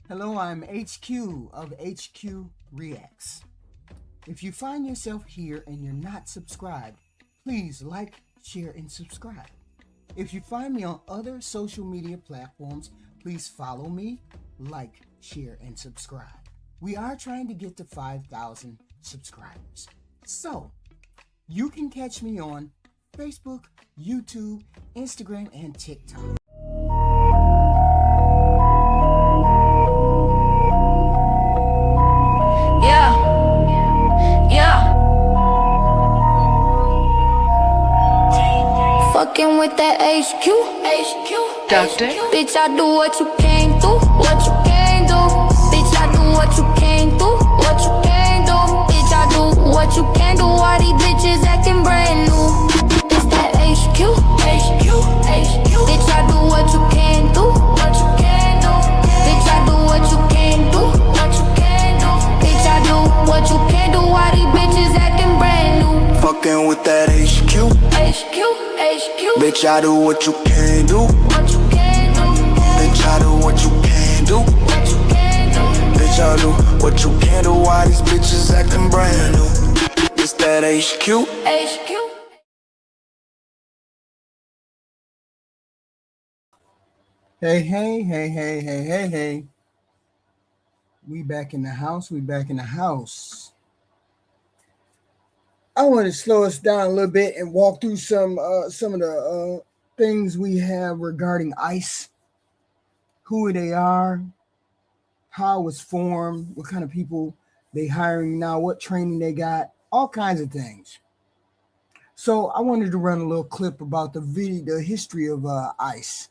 Hello, I'm HQ of HQ Reacts. If you find yourself here and you're not subscribed, please like, share, and subscribe. If you find me on other social media platforms, please follow me, like, share, and subscribe. We are trying to get to 5,000 subscribers. So, you can catch me on Facebook, YouTube, Instagram, and TikTok. Fucking with that HQ. Doctor. Bitch, I do what you can't do. What you can't do. Bitch, I do what you can't do. What you can't do. Bitch, I do what you can't do. Why these bitches acting brand new? It's that HQ. Bitch, I do what you can't do. What you can't do. Bitch, I do what you can't do. What you can't do. Bitch, I do what you can't do. Why these bitches acting brand new? Fucking with that HQ. Bitch, I do what you can't do. What you can't do. Bitch, I do what you can't do. What you can't do. Bitch, I do what you can't do. Why these bitches acting brand new? It's that HQ. Hey. We back in the house. I want to slow us down a little bit and walk through some of the things we have regarding ICE, who they are, how it's formed, what kind of people they hiring now, what training they got, all kinds of things. So I wanted to run a little clip about the history of ICE.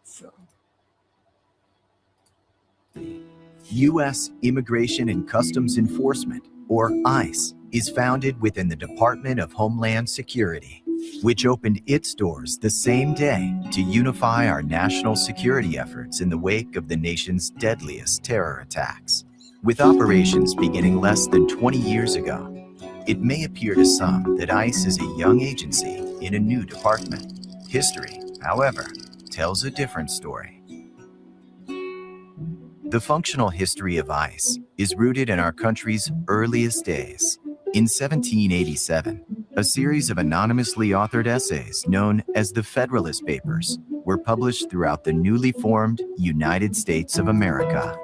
So, U.S. Immigration and Customs Enforcement, or ICE, is founded within the Department of Homeland Security, which opened its doors the same day to unify our national security efforts in the wake of the nation's deadliest terror attacks. With operations beginning less than 20 years ago, it may appear to some that ICE is a young agency in a new department. History, however, tells a different story. The functional history of ICE is rooted in our country's earliest days. In 1787, a series of anonymously authored essays known as the Federalist Papers were published throughout the newly formed United States of America.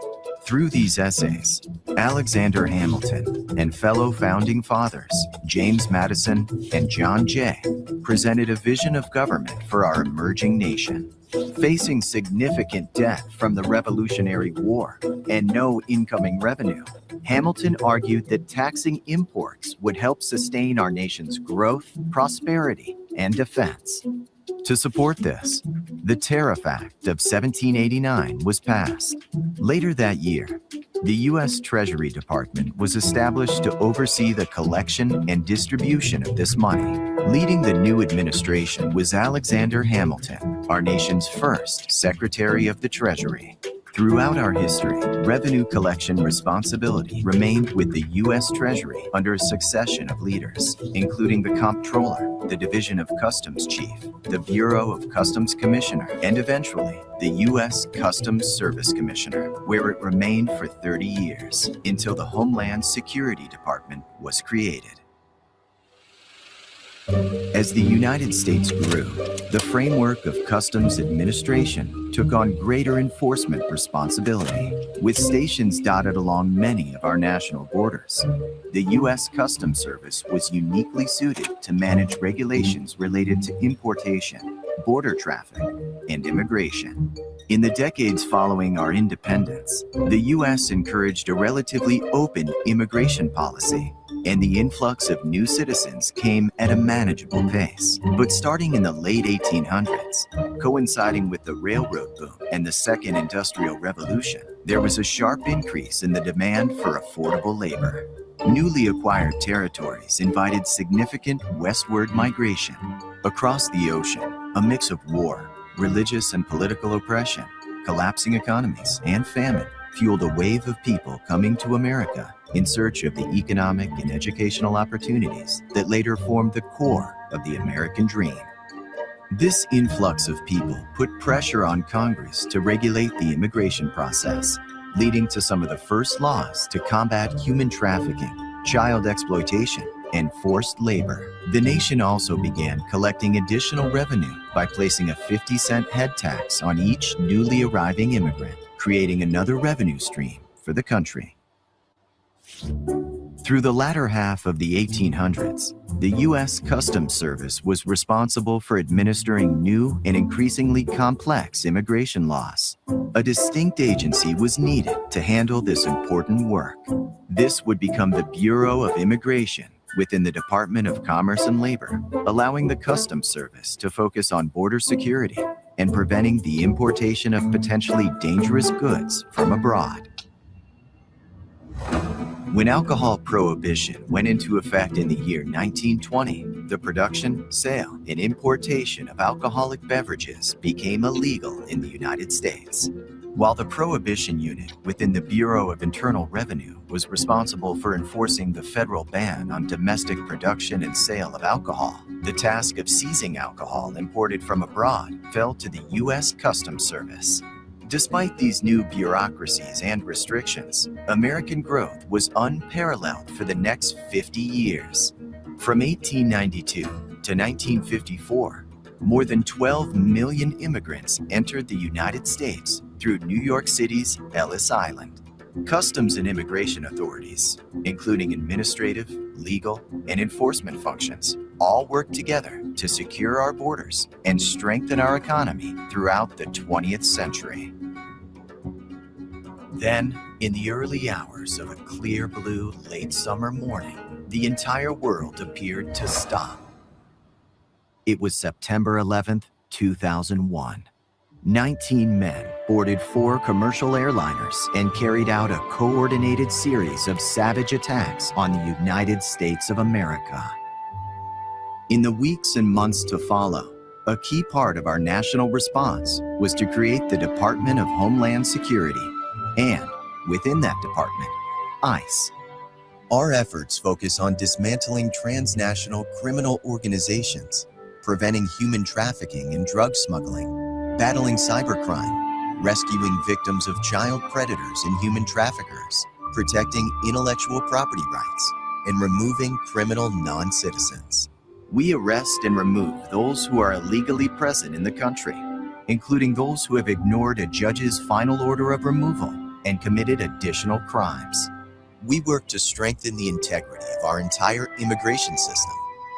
Through these essays, Alexander Hamilton and fellow founding fathers James Madison and John Jay presented a vision of government for our emerging nation. Facing significant debt from the Revolutionary War and no incoming revenue, Hamilton argued that taxing imports would help sustain our nation's growth, prosperity, and defense. To support this, the Tariff Act of 1789 was passed. Later that year, the U.S. Treasury Department was established to oversee the collection and distribution of this money. Leading the new administration was Alexander Hamilton, our nation's first Secretary of the Treasury. Throughout our history, revenue collection responsibility remained with the U.S. Treasury under a succession of leaders, including the Comptroller, the Division of Customs Chief, the Bureau of Customs Commissioner, and eventually the U.S. Customs Service Commissioner, where it remained for 30 years until the Homeland Security Department was created. As the United States grew, the framework of customs administration took on greater enforcement responsibility, with stations dotted along many of our national borders. The U.S. Customs Service was uniquely suited to manage regulations related to importation, border traffic, and immigration. In the decades following our independence, the U.S. encouraged a relatively open immigration policy, and the influx of new citizens came at a manageable pace. But starting in the late 1800s, coinciding with the railroad boom and the Second Industrial Revolution, there was a sharp increase in the demand for affordable labor. Newly acquired territories invited significant westward migration. Across the ocean, a mix of war, religious and political oppression, collapsing economies, and famine fueled a wave of people coming to America in search of the economic and educational opportunities that later formed the core of the American dream. This influx of people put pressure on Congress to regulate the immigration process, leading to some of the first laws to combat human trafficking, child exploitation, and forced labor. The nation also began collecting additional revenue by placing a 50-cent head tax on each newly arriving immigrant, creating another revenue stream for the country. Through the latter half of the 1800s, the U.S. Customs Service was responsible for administering new and increasingly complex immigration laws. A distinct agency was needed to handle this important work. This would become the Bureau of Immigration within the Department of Commerce and Labor, allowing the Customs Service to focus on border security and preventing the importation of potentially dangerous goods from abroad. When alcohol prohibition went into effect in the year 1920, the production, sale, and importation of alcoholic beverages became illegal in the United States. While the Prohibition Unit within the Bureau of Internal Revenue was responsible for enforcing the federal ban on domestic production and sale of alcohol, the task of seizing alcohol imported from abroad fell to the U.S. Customs Service. Despite these new bureaucracies and restrictions, American growth was unparalleled for the next 50 years. From 1892 to 1954, more than 12 million immigrants entered the United States through New York City's Ellis Island. Customs and immigration authorities, including administrative, legal, and enforcement functions, all work together to secure our borders and strengthen our economy throughout the 20th century. Then, in the early hours of a clear blue late summer morning, the entire world appeared to stop. It was September 11th, 2001. 19 men boarded 4 commercial airliners and carried out a coordinated series of savage attacks on the United States of America. In the weeks and months to follow, a key part of our national response was to create the Department of Homeland Security, and within that department, ICE. Our efforts focus on dismantling transnational criminal organizations, preventing human trafficking and drug smuggling, battling cybercrime, rescuing victims of child predators and human traffickers, protecting intellectual property rights, and removing criminal non-citizens. We arrest and remove those who are illegally present in the country, including those who have ignored a judge's final order of removal and committed additional crimes. We work to strengthen the integrity of our entire immigration system,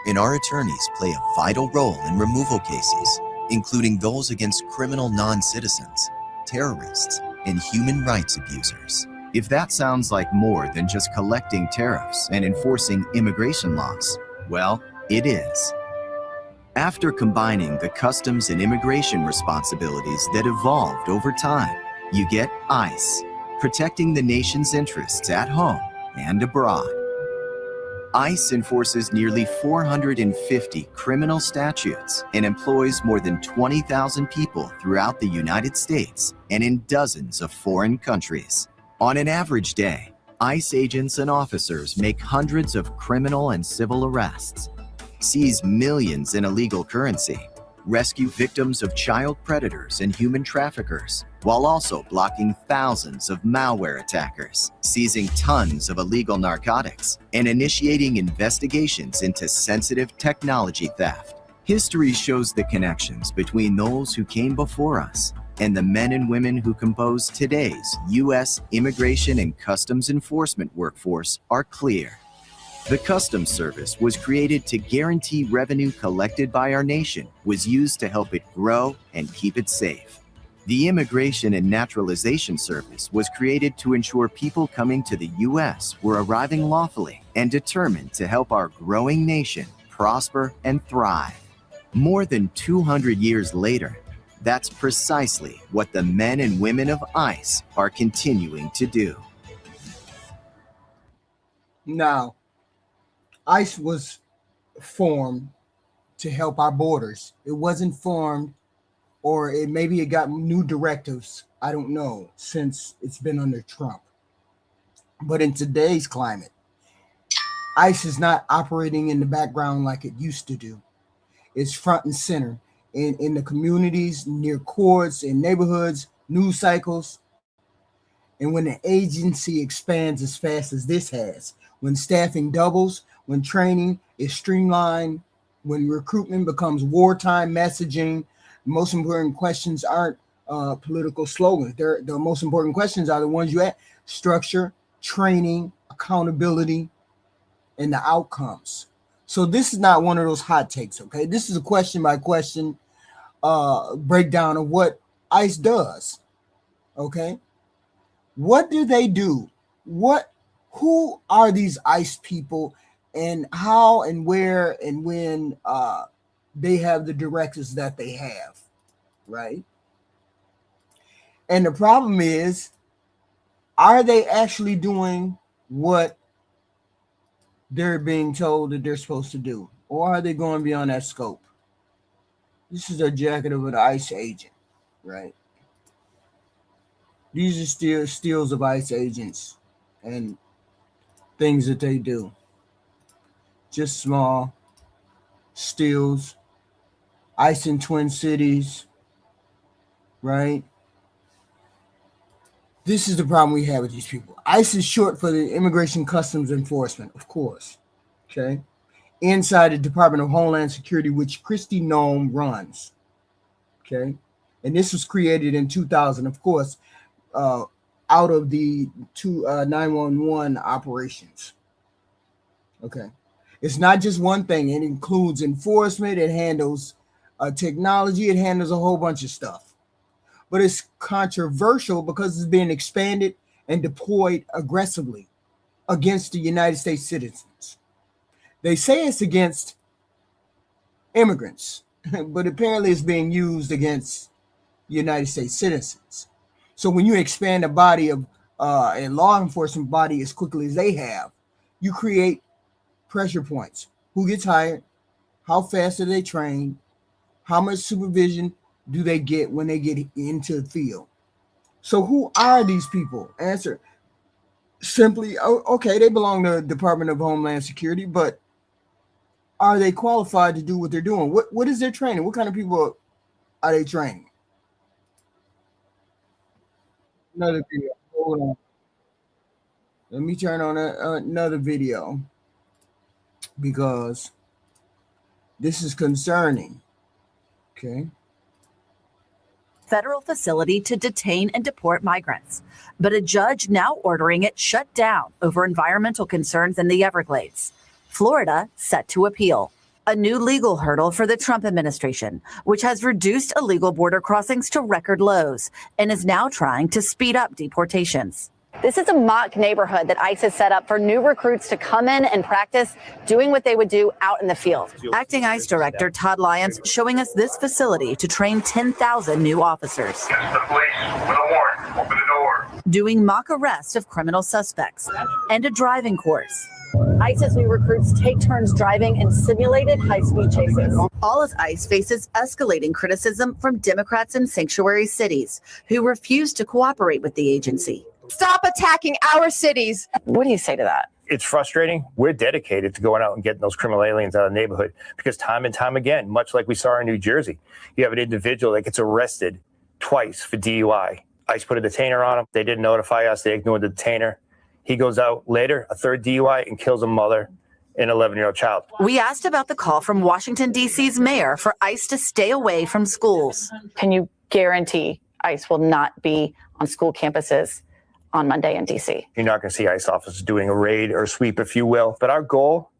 and our attorneys play a vital role in removal cases, including those against criminal non-citizens, terrorists, and human rights abusers. If that sounds like more than just collecting tariffs and enforcing immigration laws, well, it is. After combining the customs and immigration responsibilities that evolved over time, you get ICE, protecting the nation's interests at home and abroad. ICE enforces nearly 450 criminal statutes and employs more than 20,000 people throughout the United States and in dozens of foreign countries. On an average day, ICE agents and officers make hundreds of criminal and civil arrests, seize millions in illegal currency, rescue victims of child predators and human traffickers, while also blocking thousands of malware attackers, seizing tons of illegal narcotics, and initiating investigations into sensitive technology theft. History shows the connections between those who came before us and the men and women who compose today's U.S. immigration and customs enforcement workforce are clear. The Customs Service was created to guarantee revenue collected by our nation was used to help it grow and keep it safe. The Immigration and Naturalization Service was created to ensure people coming to the U.S. were arriving lawfully and determined to help our growing nation prosper and thrive. More than 200 years later, that's precisely what the men and women of ICE are continuing to do. Now, ICE was formed to help our borders. It wasn't formed, or maybe it got new directives, I don't know, since it's been under Trump. But in today's climate, ICE is not operating in the background like it used to do. It's front and center in the communities, near courts, in neighborhoods, news cycles. And when the agency expands as fast as this has, when staffing doubles, when training is streamlined, when recruitment becomes wartime messaging, the most important questions aren't political slogans. The most important questions are the ones you ask: structure, training, accountability, and the outcomes. So this is not one of those hot takes, okay? This is a question by question breakdown of what ICE does, okay? What do they do? Who are these ICE people, and how and where and when they have the directives that they have, right? And the problem is, are they actually doing what they're being told that they're supposed to do? Or are they going beyond that scope? This is a jacket of an ICE agent, right? These are steals of ICE agents and things that they do. Just small steals. ICE in Twin Cities, right? This is the problem we have with these people. ICE is short for the Immigration Customs Enforcement, of course, okay? Inside the Department of Homeland Security, which Kristi Noem runs, okay? And this was created in 2000, of course, out of the 911 operations. Okay. It's not just one thing. It includes enforcement. It handles technology. It handles a whole bunch of stuff. But it's controversial because it's being expanded and deployed aggressively against the United States citizens. They say it's against immigrants, but apparently it's being used against United States citizens. So when you expand a body of a law enforcement body as quickly as they have, you create pressure points. Who gets hired? How fast are they trained? How much supervision do they get when they get into the field? So who are these people? Answer simply, okay, they belong to the Department of Homeland Security, but are they qualified to do what they're doing? What is their training? What kind of people are they training? Another video. Hold on. Let me turn on another video because this is concerning. Okay. Federal facility to detain and deport migrants, but a judge now ordering it shut down over environmental concerns in the Everglades. Florida set to appeal. A new legal hurdle for the Trump administration, which has reduced illegal border crossings to record lows and is now trying to speed up deportations. This is a mock neighborhood that ICE has set up for new recruits to come in and practice doing what they would do out in the field. Acting ICE Director Todd Lyons showing us this facility to train 10,000 new officers. This is the police with a warrant. Open the door. Doing mock arrests of criminal suspects and a driving course. ICE's new recruits take turns driving in simulated high-speed chases. All as ICE faces escalating criticism from Democrats in sanctuary cities who refuse to cooperate with the agency. Stop attacking our cities. What do you say to that? It's frustrating. We're dedicated to going out and getting those criminal aliens out of the neighborhood because time and time again, much like we saw in New Jersey, you have an individual that gets arrested twice for DUI. ICE put a detainer on him. They didn't notify us. They ignored the detainer. He goes out later, a third DUI, and kills a mother and an 11-year-old child. We asked about the call from Washington, D.C.'s mayor for ICE to stay away from schools. Can you guarantee ICE will not be on school campuses on Monday in D.C.? You're not going to see ICE officers doing a raid or a sweep, if you will. But our goal,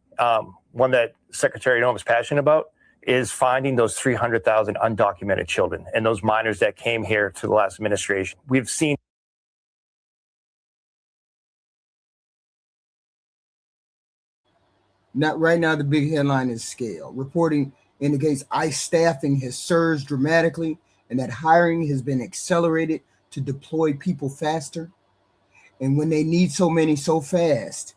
one that Secretary Noem is passionate about, is finding those 300,000 undocumented children and those minors that came here to the last administration. We've seen right now, the big headline is scale. Reporting indicates ICE staffing has surged dramatically and that hiring has been accelerated to deploy people faster. And when they need so many so fast,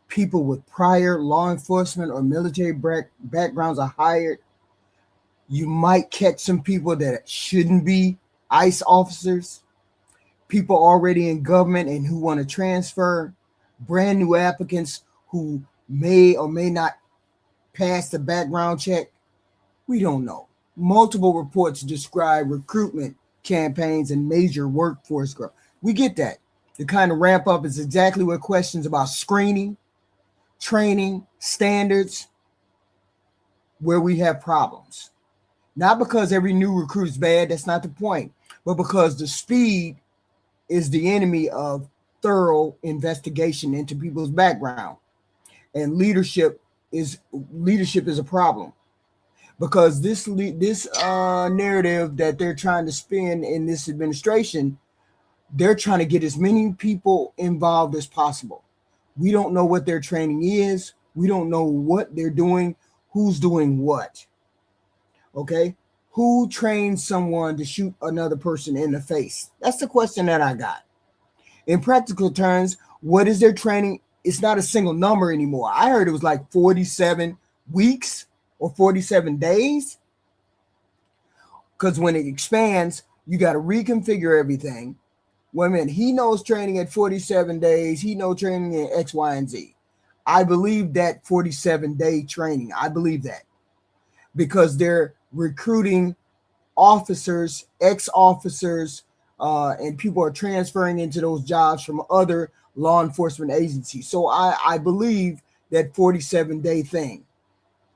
people with prior law enforcement or military backgrounds are hired. You might catch some people that shouldn't be ICE officers, people already in government and who want to transfer, brand new applicants who may or may not pass the background check. We don't know. multiple reports describe recruitment campaigns and major workforce growth. We get that. The kind of ramp up is exactly what questions about screening, training, standards, where we have problems. Not because every new recruit is bad, that's not the point, but because the speed is the enemy of thorough investigation into people's background. And leadership is a problem, because this narrative that they're trying to spin in this administration, they're trying to get as many people involved as possible. We don't know what their training is. We don't know what they're doing, who's doing what. Okay? Who trains someone to shoot another person in the face? That's the question that I got. In practical terms, what is their training? It's not a single number anymore. I heard it was like 47 weeks or 47 days. Because when it expands, you got to reconfigure everything. Wait a minute, he knows training at 47 days. He knows training in X, Y, and Z. I believe that 47-day training. I believe that. Because they're recruiting officers, ex-officers, and people are transferring into those jobs from other law enforcement agencies. So I believe that 47-day thing.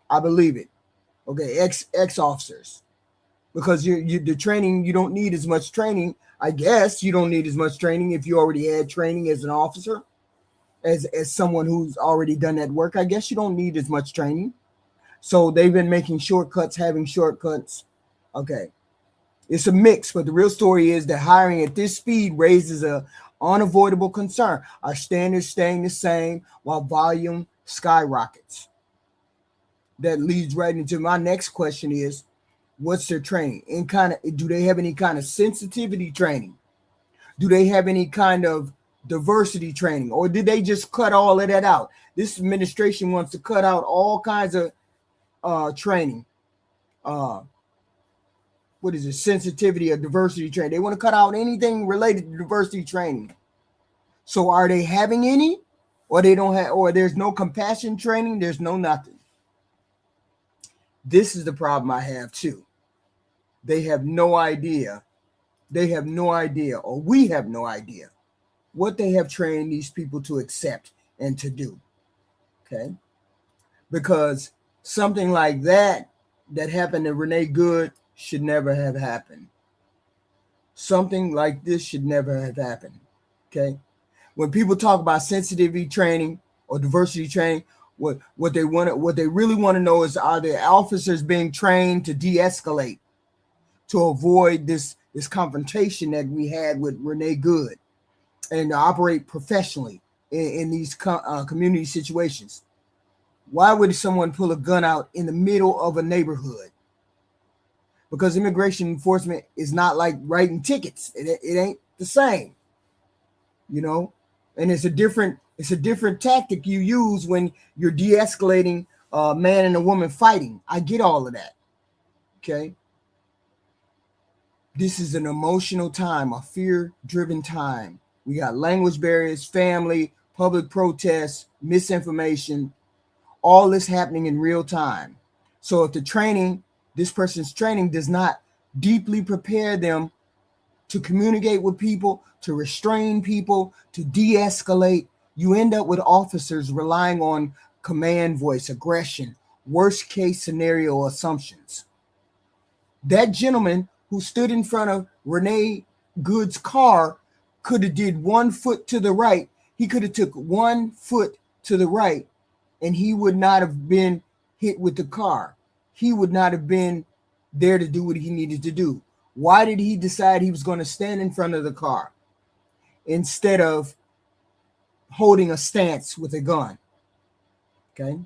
I believe it. Okay, ex-officers. Because the training, you don't need as much training. I guess you don't need as much training if you already had training as an officer, as someone who's already done that work. I guess you don't need as much training. So they've been making shortcuts, having shortcuts. Okay. It's a mix, but the real story is that hiring at this speed raises a unavoidable concern. Our standards staying the same while volume skyrockets. That leads right into my next question is, what's their training? Do they have any kind of sensitivity training? Do they have any kind of diversity training? Or did they just cut all of that out? This administration wants to cut out all kinds of training. What is it? Sensitivity or diversity training. They want to cut out anything related to diversity training. So are they having any? Or they don't have, or there's no compassion training, there's no nothing. This is the problem I have too. They have no idea. They have no idea, or we have no idea what they have trained these people to accept and to do. Okay? Because something like that happened to Renee Good should never have happened. Something like this should never have happened. Okay? When people talk about sensitivity training or diversity training, what they really want to know is, are the officers being trained to de-escalate, to avoid this confrontation that we had with Renee Good, and to operate professionally in these community situations? Why would someone pull a gun out in the middle of a neighborhood? Because immigration enforcement is not like writing tickets. It ain't the same, and it's a different tactic you use when you're de-escalating a man and a woman fighting. I get all of that. Okay. This is an emotional time, a fear-driven time. We got language barriers, family, public protests, misinformation, all this happening in real time. So if this person's training does not deeply prepare them to communicate with people, to restrain people, to de-escalate, you end up with officers relying on command voice, aggression, worst case scenario assumptions. That gentleman who stood in front of Renee Good's car could have did 1 foot to the right. He could have took 1 foot to the right, and he would not have been hit with the car. He would not have been there to do what he needed to do. Why did he decide he was going to stand in front of the car instead of holding a stance with a gun? Okay.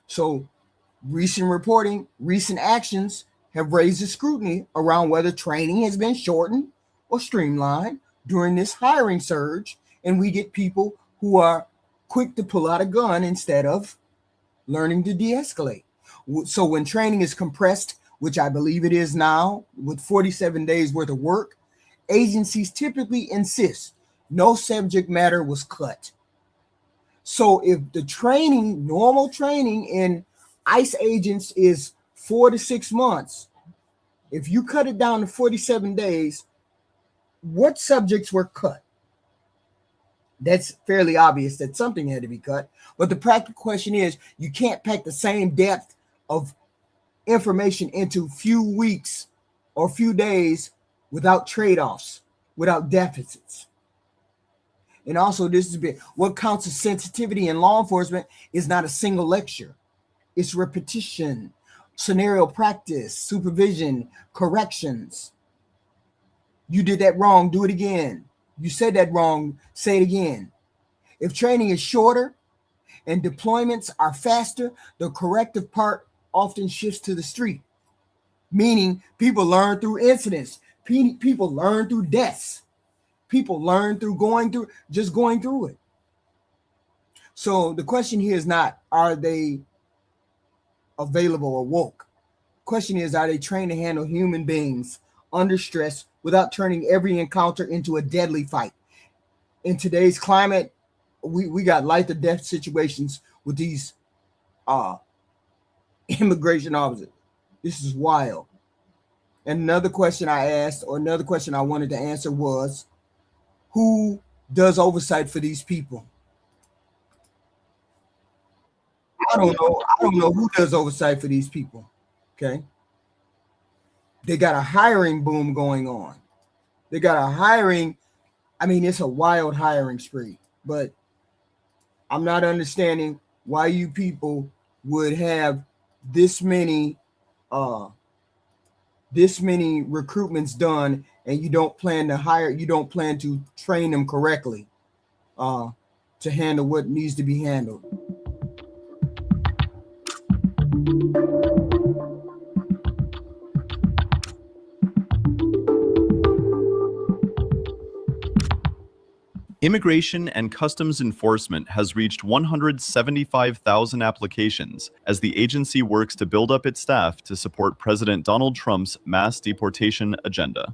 So recent reporting, recent actions have raised the scrutiny around whether training has been shortened or streamlined during this hiring surge, and we get people who are quick to pull out a gun instead of learning to de-escalate. So when training is compressed, which I believe it is now, with 47 days worth of work, agencies typically insist no subject matter was cut. So if the training, normal training in ICE agents is 4 to 6 months, if you cut it down to 47 days, what subjects were cut? That's fairly obvious that something had to be cut. But the practical question is, you can't pack the same depth of information into few weeks or few days without trade-offs, without deficits. And also, this is big. What counts as sensitivity in law enforcement is not a single lecture. It's repetition, scenario practice, supervision, corrections. You did that wrong, do it again. You said that wrong, say it again. If training is shorter and deployments are faster, the corrective part often shifts to the street, meaning people learn through incidents, people learn through deaths, people learn through going through it. So the question here is not, are they available or woke? Question is, are they trained to handle human beings under stress without turning every encounter into a deadly fight? In today's climate, we got life or death situations with these immigration officers. This is wild. And another question I asked, or another question I wanted to answer was, who does oversight for these people? I don't know who does oversight for these people. Okay. They got a hiring boom going on. They got a hiring, I mean, it's a wild hiring spree, but I'm not understanding why you people would have this many recruitments done and you don't plan to train them correctly to handle what needs to be handled. Immigration and Customs Enforcement has reached 175,000 applications as the agency works to build up its staff to support President Donald Trump's mass deportation agenda.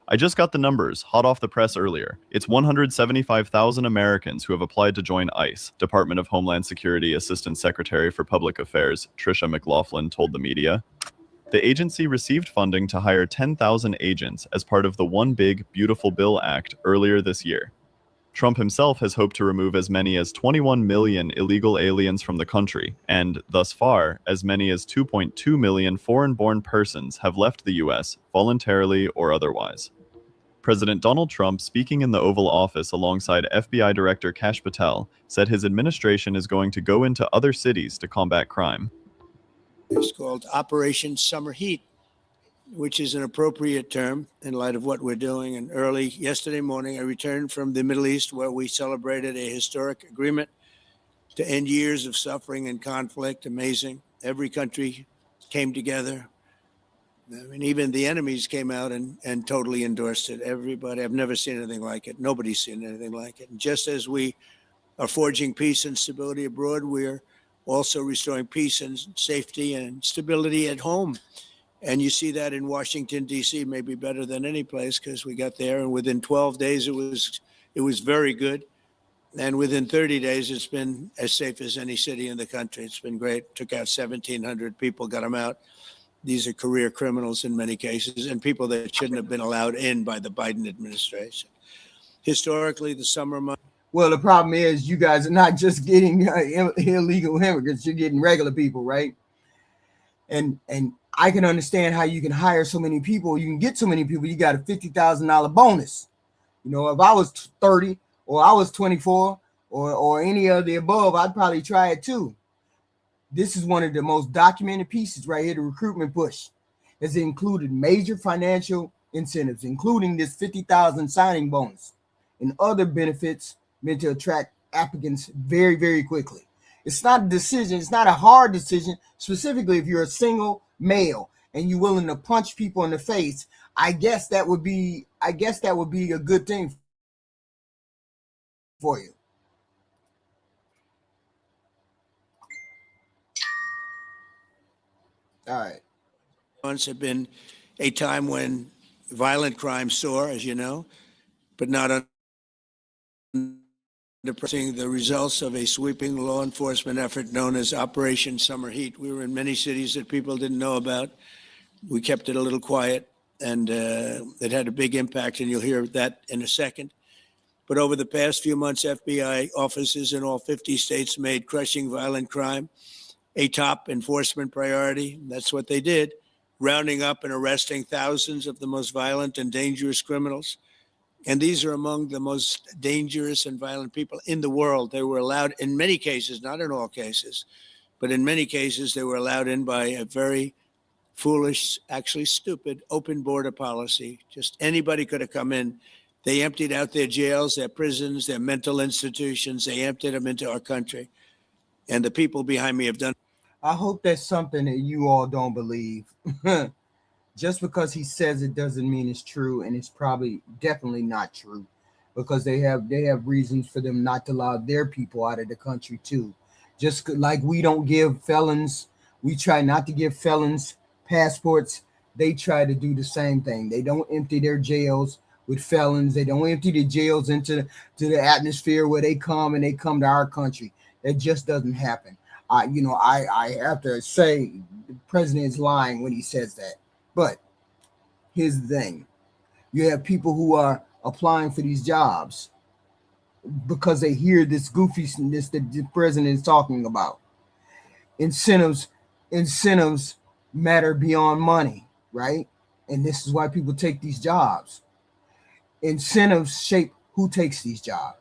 I just got the numbers hot off the press earlier. It's 175,000 Americans who have applied to join ICE, Department of Homeland Security Assistant Secretary for Public Affairs Tricia McLaughlin told the media. The agency received funding to hire 10,000 agents as part of the One Big Beautiful Bill Act earlier this year. Trump himself has hoped to remove as many as 21 million illegal aliens from the country, and, thus far, as many as 2.2 million foreign-born persons have left the U.S. voluntarily or otherwise. President Donald Trump, speaking in the Oval Office alongside FBI Director Kash Patel, said his administration is going to go into other cities to combat crime. It's called Operation Summer Heat, which is an appropriate term in light of what we're doing. And early yesterday morning, I returned from the Middle East, where we celebrated a historic agreement to end years of suffering and conflict. Amazing. Every country came together. I mean, even the enemies came out and totally endorsed it. Everybody, I've never seen anything like it. Nobody's seen anything like it. And just as we are forging peace and stability abroad, we're also restoring peace and safety and stability at home. And you see that in Washington, D.C., maybe better than any place, because we got there, and within 12 days, it was very good. And within 30 days, it's been as safe as any city in the country. It's been great. Took out 1,700 people, got them out. These are career criminals in many cases, and people that shouldn't have been allowed in by the Biden administration. Historically, the summer months. Well, the problem is you guys are not just getting illegal immigrants, you're getting regular people, right? And I can understand how you can hire so many people. You can get so many people. You got a $50,000 bonus. You know, if I was 30 or I was 24 or any of the above, I'd probably try it too. This is one of the most documented pieces right here, the recruitment push. Has included major financial incentives, including this 50,000 signing bonus and other benefits meant to attract applicants very, very quickly. It's not a decision. It's not a hard decision, specifically if you're a single male and you're willing to punch people in the face. I guess that would be a good thing for you. All right. Months have been a time when violent crime soar, as you know, but not Seeing the results of a sweeping law enforcement effort known as Operation Summer Heat. We were in many cities that people didn't know about. We kept it a little quiet, and it had a big impact, and you'll hear that in a second. But over the past few months, FBI offices in all 50 states made crushing violent crime a top enforcement priority. That's what they did, rounding up and arresting thousands of the most violent and dangerous criminals. And these are among the most dangerous and violent people in the world. They were allowed in many cases, not in all cases, but in many cases, they were allowed in by a very foolish, actually stupid, open border policy. Just anybody could have come in. They emptied out their jails, their prisons, their mental institutions. They emptied them into our country. And the people behind me have done. I hope that's something that you all don't believe. Just because he says it doesn't mean it's true, and it's probably definitely not true, because they have reasons for them not to allow their people out of the country too. Just like we don't give felons, we try not to give felons passports. They try to do the same thing. They don't empty their jails with felons. They don't empty the jails into the atmosphere where they come to our country. That just doesn't happen. I have to say the president is lying when he says that. But here's the thing. You have people who are applying for these jobs because they hear this goofiness that the president is talking about. Incentives matter beyond money, right? And this is why people take these jobs. Incentives shape who takes these jobs.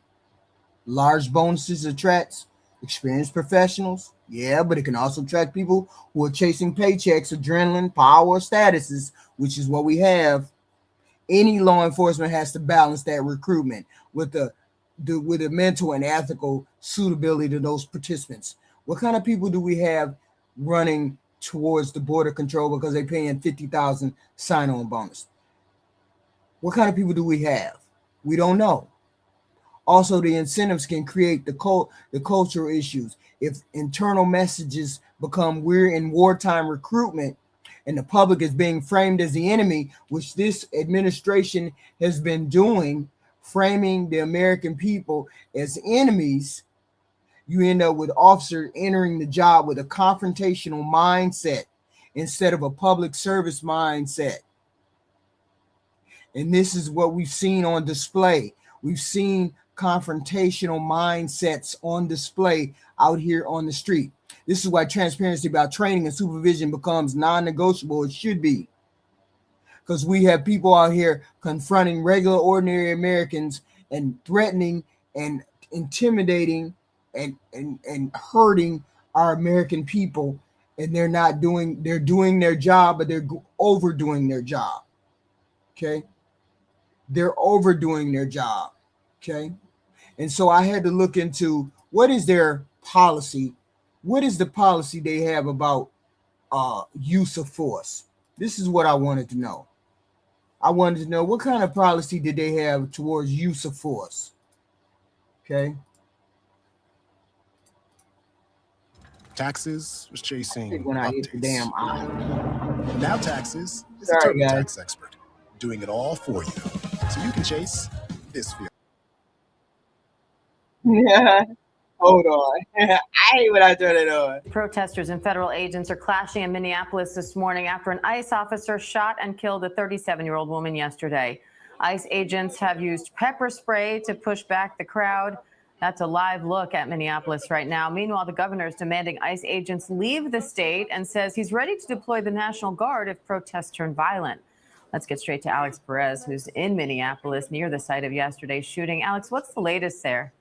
Large bonuses attracts experienced professionals. Yeah, but it can also attract people who are chasing paychecks, adrenaline, power, statuses, which is what we have. Any law enforcement has to balance that recruitment with the mental and ethical suitability to those participants. What kind of people do we have running towards the border control because they're paying $50,000 sign-on bonus? What kind of people do we have? We don't know. Also, the incentives can create the cultural issues. If internal messages become we're in wartime recruitment and the public is being framed as the enemy, which this administration has been doing, framing the American people as enemies, you end up with officers entering the job with a confrontational mindset instead of a public service mindset. And this is what we've seen on display. We've seen confrontational mindsets on display out here on the street. This is why transparency about training and supervision becomes non-negotiable. It should be. Because we have people out here confronting regular, ordinary Americans and threatening and intimidating and hurting our American people. And they're doing their job, but they're overdoing their job. Okay? They're overdoing their job. Okay? And so I had to look into what is their policy. What is the policy they have about use of force? This is what I wanted to know. I wanted to know what kind of policy did they have towards use of force? Okay. Taxes was chasing when I hit the damn eye. Now Taxes is Sorry, a guys. TurboTax expert, doing it all for you, so you can chase this feeling. Yeah. Hold on. I hate when I turn it on. Protesters and federal agents are clashing in Minneapolis this morning after an ICE officer shot and killed a 37-year-old woman yesterday. ICE agents have used pepper spray to push back the crowd. That's a live look at Minneapolis right now. Meanwhile, the governor is demanding ICE agents leave the state and says he's ready to deploy the National Guard if protests turn violent. Let's get straight to Alex Perez, who's in Minneapolis near the site of yesterday's shooting. Alex, what's the latest there?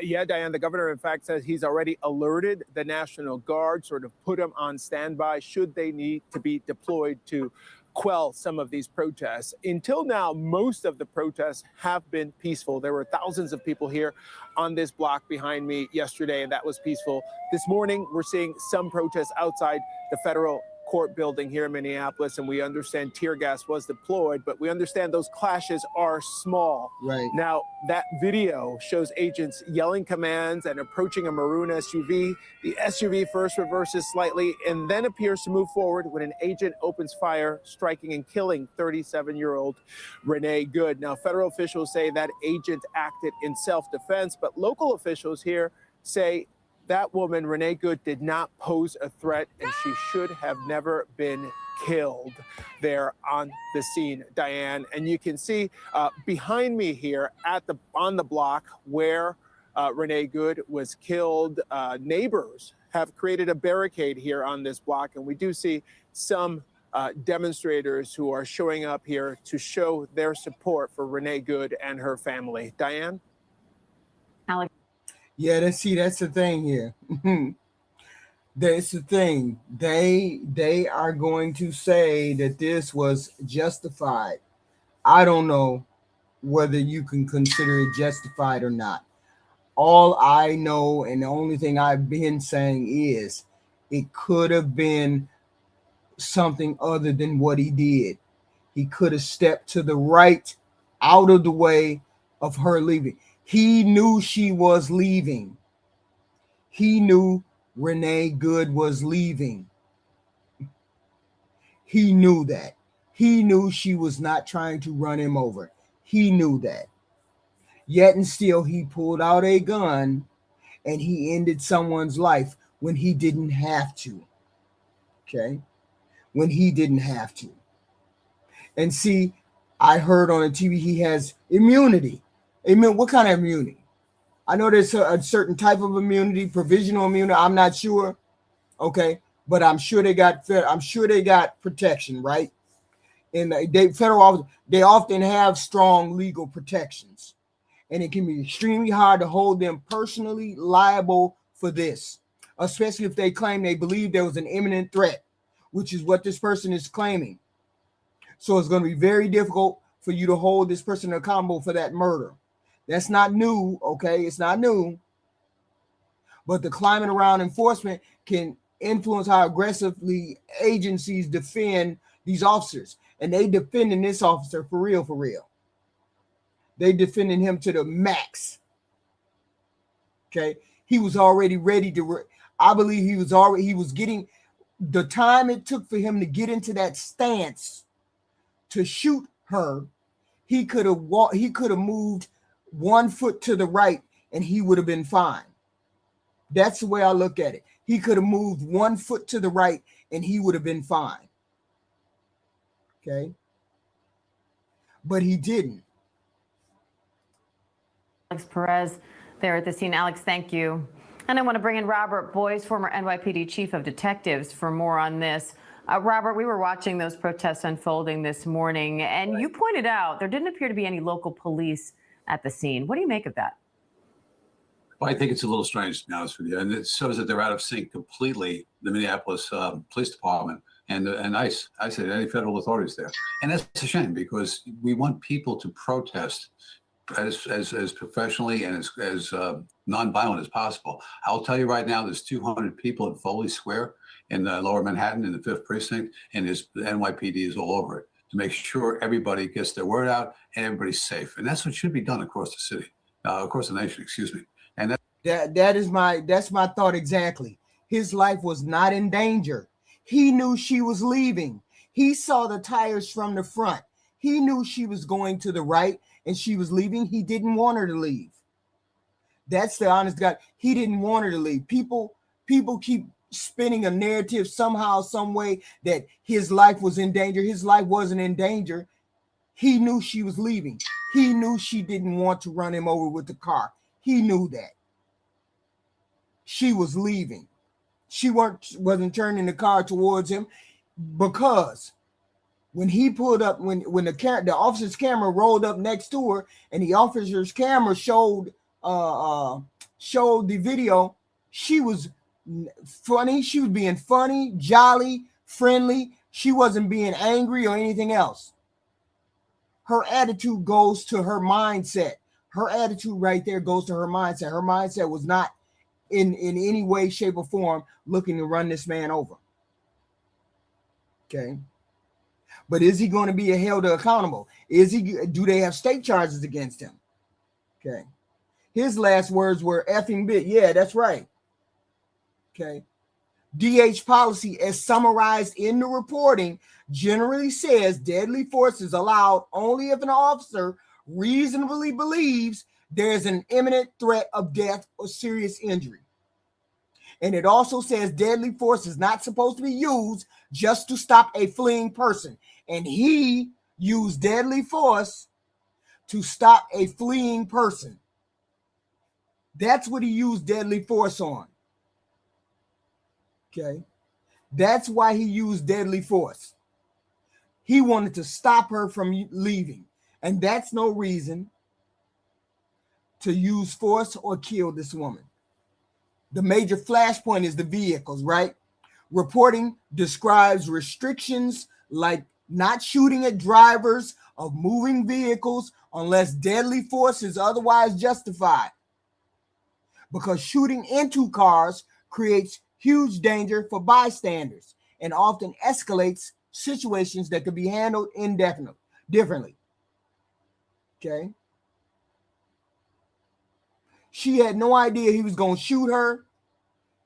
Yeah, Diane, the governor, in fact, says he's already alerted the National Guard, sort of put them on standby should they need to be deployed to quell some of these protests. Until now, most of the protests have been peaceful. There were thousands of people here on this block behind me yesterday, and that was peaceful. This morning, we're seeing some protests outside the federal court building here in Minneapolis, and we understand tear gas was deployed, but we understand those clashes are small. Right. Now, that video shows agents yelling commands and approaching a maroon SUV. The SUV first reverses slightly and then appears to move forward when an agent opens fire, striking and killing 37-year-old Renee Good. Now, federal officials say that agent acted in self-defense, but local officials here say that woman, Renee Good, did not pose a threat, and she should have never been killed there on the scene, Diane. And you can see behind me here on the block where Renee Good was killed, neighbors have created a barricade here on this block, and we do see some demonstrators who are showing up here to show their support for Renee Good and her family. Diane? Alex. Yeah, that's the thing here. That's the thing. They are going to say that this was justified. I don't know whether you can consider it justified or not. All I know, and the only thing I've been saying is it could have been something other than what he did. He could have stepped to the right, out of the way of her leaving. He knew she was leaving. He knew Renee Good was leaving. He knew that. He knew she was not trying to run him over. He knew that. Yet and still, he pulled out a gun and he ended someone's life when he didn't have to. Okay? When he didn't have to. And see, I heard on the TV he has immunity. What kind of immunity? I know there's a certain type of immunity, provisional immunity. I'm not sure. Okay, but I'm sure they got protection, right? And federal officers, they often have strong legal protections, and it can be extremely hard to hold them personally liable for this, especially if they claim they believe there was an imminent threat, which is what this person is claiming. So it's going to be very difficult for you to hold this person accountable for that murder. That's not new, okay? It's not new. But the climate around enforcement can influence how aggressively agencies defend these officers. And they defending this officer for real, for real. They defending him to the max. Okay? He was already ready to, I believe he was getting, the time it took for him to get into that stance to shoot her, he could have moved 1 foot to the right and he would have been fine. That's the way I look at it. He could have moved 1 foot to the right and he would have been fine. Okay. But he didn't. Alex Perez there at the scene. Alex, thank you. And I want to bring in Robert Boyce, former NYPD chief of detectives, for more on this. Robert, we were watching those protests unfolding this morning, and you pointed out there didn't appear to be any local police at the scene. What do you make of that? Well, I think it's a little strange, to be honest with you. And it shows that they're out of sync completely, the Minneapolis Police Department and ICE. I said any federal authorities there. And that's a shame because we want people to protest as professionally and as nonviolent as possible. I'll tell you right now, there's 200 people at Foley Square in Lower Manhattan in the 5th Precinct, and the NYPD is all over it to make sure everybody gets their word out and everybody's safe. And that's what should be done across the city, across the nation, excuse me. And that's my thought exactly. His life was not in danger. He knew she was leaving. He saw the tires from the front. He knew she was going to the right and she was leaving. He didn't want her to leave. That's the honest God. He didn't want her to leave. People keep spinning a narrative somehow, some way that his life was in danger. His life wasn't in danger. He knew she was leaving. He knew she didn't want to run him over with the car. He knew that. She was leaving. She wasn't turning the car towards him because when he pulled up, when the officer's camera rolled up next to her and the officer's camera showed the video, she was funny. She was being funny, jolly, friendly. She wasn't being angry or anything else. Her attitude goes to her mindset. Her attitude right there goes to her mindset. Her mindset was not in any way, shape, or form looking to run this man over. Okay. But is he going to be held accountable? Do they have state charges against him? Okay. His last words were effing bit. Yeah, that's right. Okay. DH policy, as summarized in the reporting, generally says deadly force is allowed only if an officer reasonably believes there's an imminent threat of death or serious injury. And it also says deadly force is not supposed to be used just to stop a fleeing person. And he used deadly force to stop a fleeing person. That's what he used deadly force on. Okay. That's why he used deadly force. He wanted to stop her from leaving. And that's no reason to use force or kill this woman. The major flashpoint is the vehicles, right? Reporting describes restrictions like not shooting at drivers of moving vehicles unless deadly force is otherwise justified. Because shooting into cars creates huge danger for bystanders and often escalates situations that could be handled differently. Okay. She had no idea he was going to shoot her.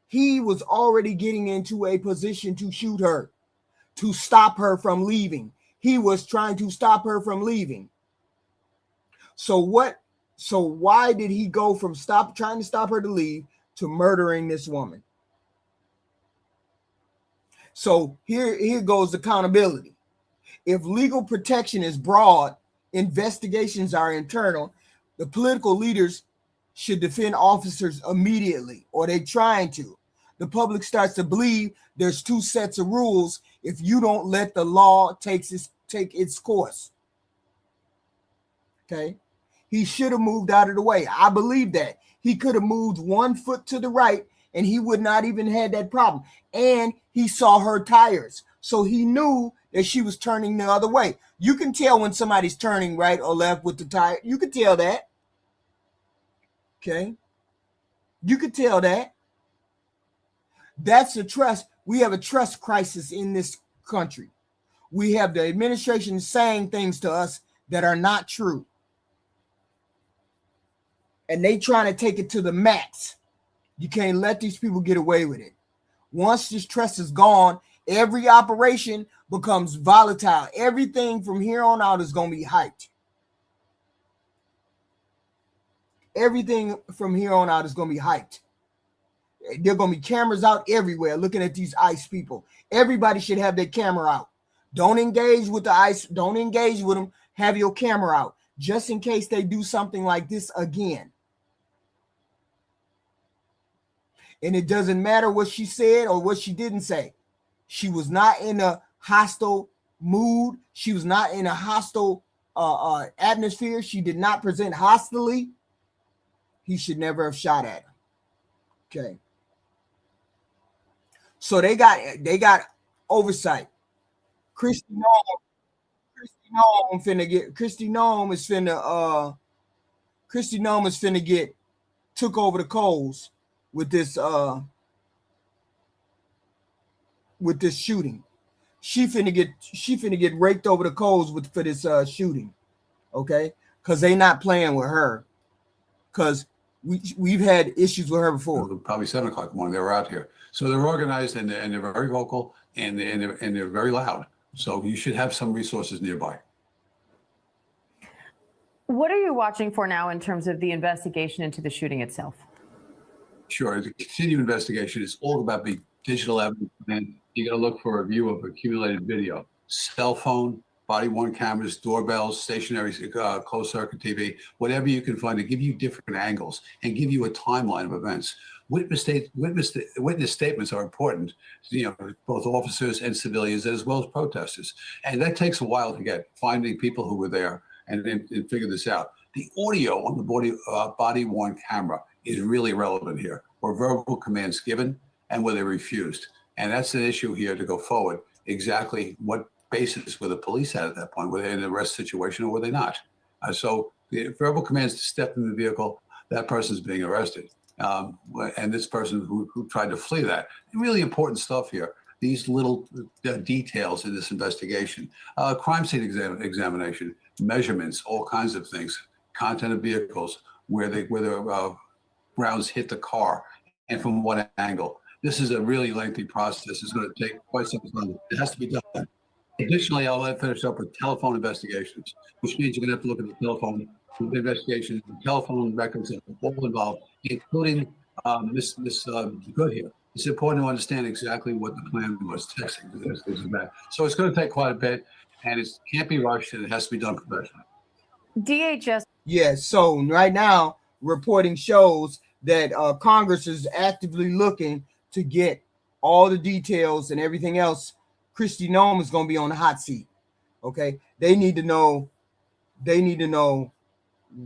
He was already getting into a position to shoot her, to stop her from leaving. He was trying to stop her from leaving. So why did he go from trying to stop her to leave to murdering this woman? So here goes accountability. If legal protection is broad, investigations are internal, the political leaders should defend officers immediately, or they're trying to. The public starts to believe there's two sets of rules if you don't let the law take its course. Okay. He should have moved out of the way. I believe that. He could have moved 1 foot to the right and he would not even had that problem. And he saw her tires. So he knew that she was turning the other way. You can tell when somebody's turning right or left with the tire. You can tell that. Okay. You could tell that. That's a trust. We have a trust crisis in this country. We have the administration saying things to us that are not true. And they trying to take it to the max. You can't let these people get away with it. Once this trust is gone, every operation becomes volatile. Everything from here on out is going to be hyped. Everything from here on out is going to be hyped. There are going to be cameras out everywhere looking at these ICE people. Everybody should have their camera out. Don't engage with the ICE. Don't engage with them. Have your camera out just in case they do something like this again. And it doesn't matter what she said or what she didn't say. She was not in a hostile mood. She was not in a hostile atmosphere. She did not present hostilely. He should never have shot at her. Okay. So they got oversight. Kristi Noem is finna get took over the coals with this shooting. She finna get raked over the coals for this shooting. Okay? Because they not playing with her. Because we've had issues with her before. Probably 7 o'clock in the morning. They were out here. So they're organized and they're very vocal and they're very loud. So you should have some resources nearby. What are you watching for now in terms of the investigation into the shooting itself? Sure. The continued investigation is all about the digital evidence. And you got to look for a view of accumulated video, cell phone, body-worn cameras, doorbells, stationary closed circuit TV, whatever you can find to give you different angles and give you a timeline of events. Witness statements are important, both officers and civilians, as well as protesters. And that takes a while to get, finding people who were there and figure this out. The audio on the body-worn camera is really relevant here, were verbal commands given and were they refused. And that's an issue here to go forward. Exactly what basis were the police at that point? Were they in an arrest situation or were they not? So the verbal commands to step in the vehicle, that person's being arrested. And this person who tried to flee that. Really important stuff here. these little details in this investigation. Crime scene examination, measurements, all kinds of things, content of vehicles, where the rounds hit the car, and from what angle. This is a really lengthy process. It's going to take quite some time. It has to be done. Additionally, I'll finish up with telephone investigations, which means you're going to have to look at the telephone investigation, the telephone records that are all involved, including Miss Good here. It's important to understand exactly what the plan was, texting this and that. So it's going to take quite a bit, and it can't be rushed, and it has to be done professionally. DHS. Yes. So right now, reporting shows that Congress is actively looking to get all the details and everything else. Kristi Noem is going to be on the hot seat. Okay. They need to know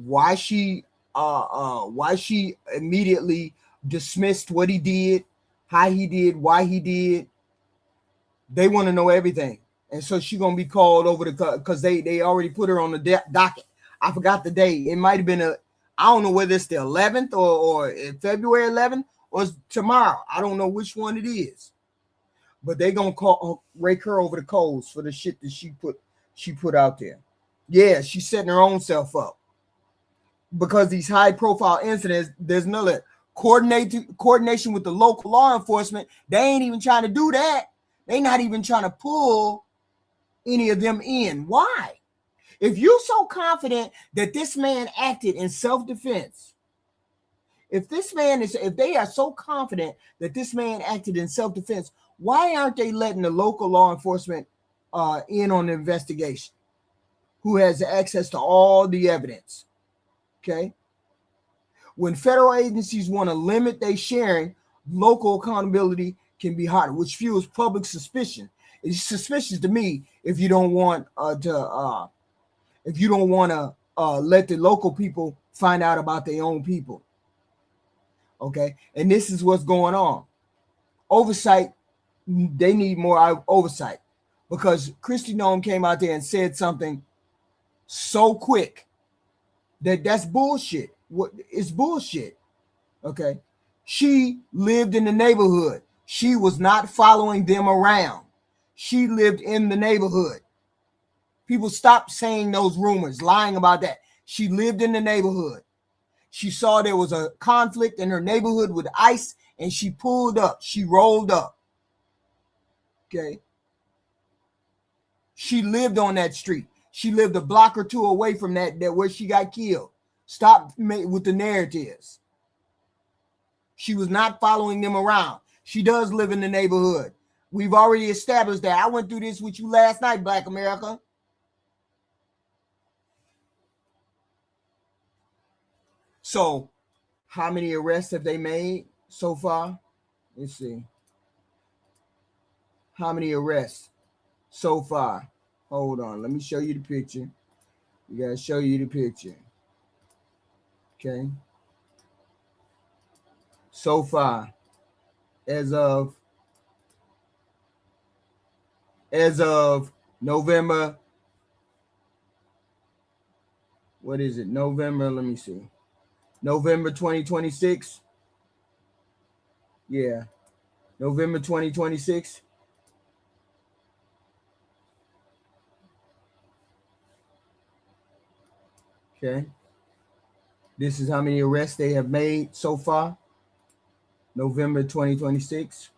why she immediately dismissed what he did, how he did, why he did. They want to know everything. And so she's going to be called over because they already put her on the docket. I forgot the day. It might have been I don't know whether it's the 11th or February 11th or it's tomorrow. I don't know which one it is. But they're going to rake her over the coals for the shit that she put out there. Yeah, she's setting her own self up. Because these high profile incidents, there's no coordination with the local law enforcement. They ain't even trying to do that. They're not even trying to pull any of them in. Why? If you're so confident that this man acted in self-defense, if they are so confident that this man acted in self-defense, why aren't they letting the local law enforcement in on the investigation, who has access to all the evidence? Okay. When federal agencies want to limit their sharing, local accountability can be harder, which fuels public suspicion. It's suspicious to me if you don't want to let the local people find out about their own people. Okay. And this is what's going on. Oversight. They need more oversight because Kristi Noem came out there and said something so quick that's bullshit. It's bullshit. Okay. She lived in the neighborhood. She was not following them around. She lived in the neighborhood. People stopped saying those rumors, lying about that. She lived in the neighborhood. She saw there was a conflict in her neighborhood with ICE, and she pulled up. She rolled up. Okay. She lived on that street. She lived a block or two away from that where she got killed. Stop with the narratives. She was not following them around. She does live in the neighborhood. We've already established that. I went through this with you last night, Black America. So, how many arrests have they made so far? Let's see. How many arrests so far? Hold on. Let me show you the picture. We got to show you the picture. Okay. So far, as of November, what is it? November, let me see. November 2026. Yeah. November 2026. Okay. This is how many arrests they have made so far. November 2026.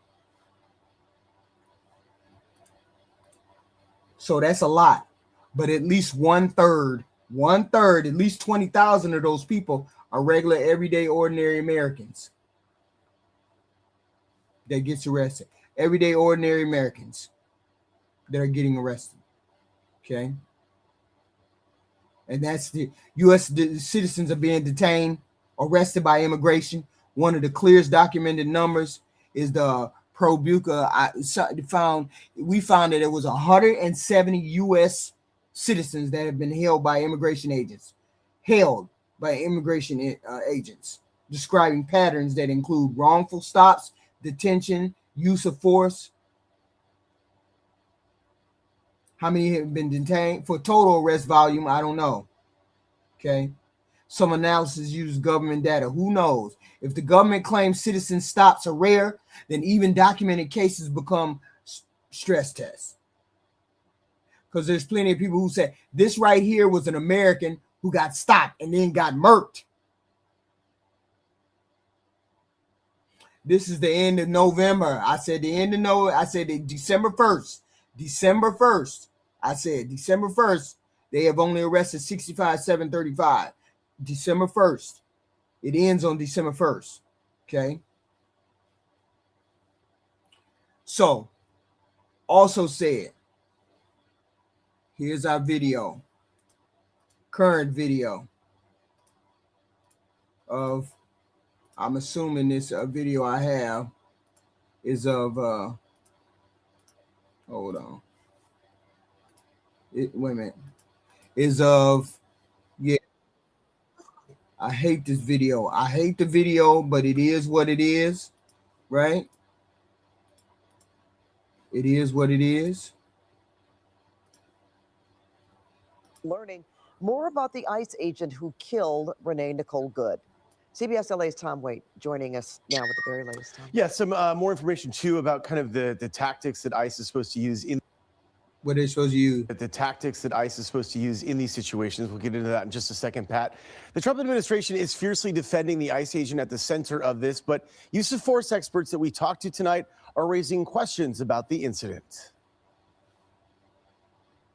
So that's a lot. But at least one third, at least 20,000 of those people are regular, everyday, ordinary Americans that gets arrested. Everyday, ordinary Americans that are getting arrested. Okay. And that's the U.S. citizens are being detained, arrested by immigration. One of the clearest documented numbers is the ProBuca. We found that it was 170 U.S. citizens that have been held by immigration agents, describing patterns that include wrongful stops, detention, use of force. How many have been detained? For total arrest volume, I don't know. Okay. Some analysis uses government data. Who knows? If the government claims citizen stops are rare, then even documented cases become stress test. Because there's plenty of people who say this right here was an American who got stopped and then got murked. This is the end of November. I said the end of November. I said December 1st. December 1st. I said December 1st. They have only arrested 65,735. December 1st. It ends on December 1st. Okay. So, also said, here's our video. Current video of, I'm assuming this video I have is of, hold on. Wait a minute. Is of, yeah. I hate this video. I hate the video, but it is what it is, right? It is what it is. Learning more about the ICE agent who killed Renee Nicole Good. CBS LA's Tom Waite joining us now with the very latest. Tom. Yeah, some more information too about kind of the tactics that ICE is supposed to use in. What are they supposed to use? The tactics that ICE is supposed to use in these situations. We'll get into that in just a second, Pat. The Trump administration is fiercely defending the ICE agent at the center of this, but use of force experts that we talked to tonight are raising questions about the incident.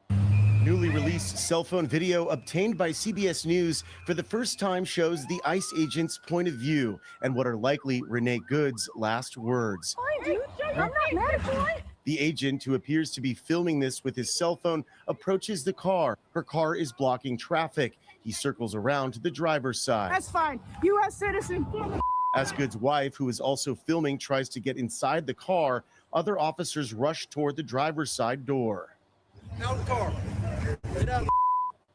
Newly released cell phone video obtained by CBS News for the first time shows the ICE agent's point of view and what are likely Renee Good's last words. Fine, dude. I'm not mad at you. The agent, who appears to be filming this with his cell phone, approaches the car. Her car is blocking traffic. He circles around to the driver's side. That's fine. U.S. citizen. As Good's wife, who is also filming, tries to get inside the car, other officers rush toward the driver's side door. Out of the car. Get out.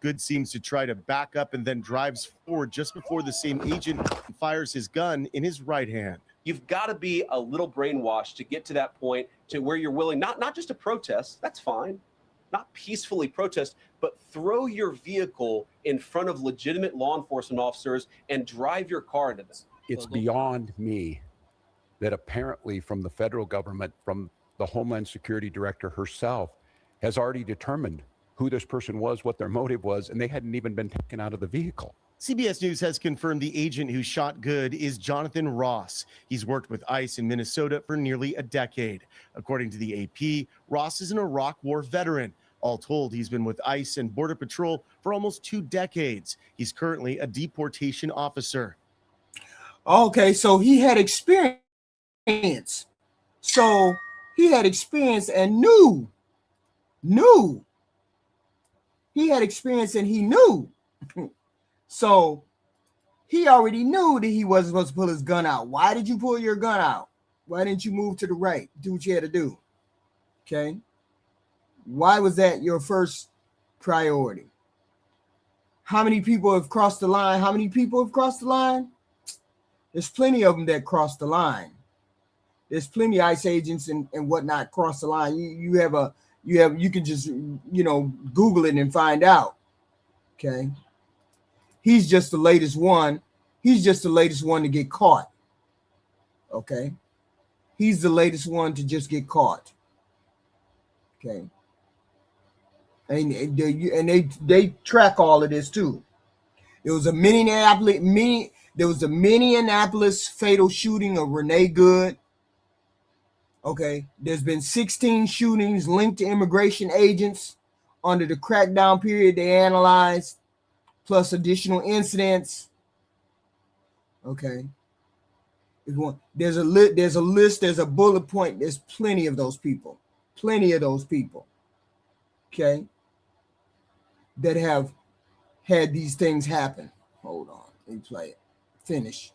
Good seems to try to back up and then drives forward just before the same agent fires his gun in his right hand. You've got to be a little brainwashed to get to that point to where you're willing not just to protest, that's fine, not peacefully protest, but throw your vehicle in front of legitimate law enforcement officers and drive your car into this. It's beyond me that apparently from the federal government, from the Homeland Security Director herself, has already determined who this person was, what their motive was, and they hadn't even been taken out of the vehicle. CBS News has confirmed the agent who shot Good is Jonathan Ross. He's worked with ICE in Minnesota for nearly a decade. According to the AP, Ross is an Iraq War veteran. All told, he's been with ICE and Border Patrol for almost 2 decades. He's currently a deportation officer. Okay, so he had experience. So he had experience and knew. He had experience and he knew. So he already knew that he wasn't supposed to pull his gun out. Why did you pull your gun out? Why didn't you move to the right? Do what you had to do. Okay. Why was that your first priority? How many people have crossed the line? How many people have crossed the line? There's plenty of them that crossed the line. There's plenty of ICE agents and whatnot cross the line. You can just, Google it and find out. Okay. He's just the latest one. He's just the latest one to get caught. Okay. He's the latest one to just get caught. Okay. And they track all of this too. There was a Minneapolis fatal shooting of Renee Good. Okay. There's been 16 shootings linked to immigration agents under the crackdown period they analyzed, plus additional incidents. Okay. There's a list, there's a bullet point. There's plenty of those people. Okay. That have had these things happen. Hold on. Let me play it. Finish.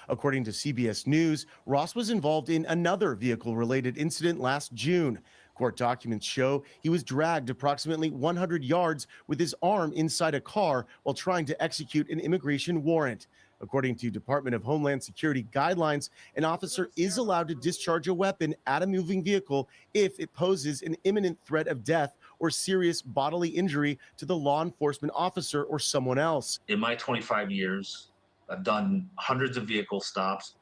According to CBS News, Ross was involved in another vehicle-related incident last June. Court documents show he was dragged approximately 100 yards with his arm inside a car while trying to execute an immigration warrant. According to Department of Homeland Security guidelines, an officer is allowed to discharge a weapon at a moving vehicle if it poses an imminent threat of death or serious bodily injury to the law enforcement officer or someone else. In my 25 years, I've done hundreds of vehicle stops.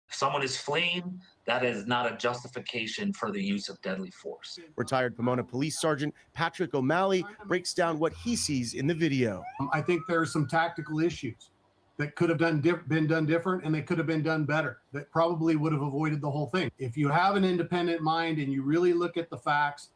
If someone is fleeing, that is not a justification for the use of deadly force. Retired Pomona Police Sergeant Patrick O'Malley breaks down what he sees in the video. I think there's some tactical issues that could have been done different, and they could have been done better. That probably would have avoided the whole thing. If you have an independent mind and you really look at the facts,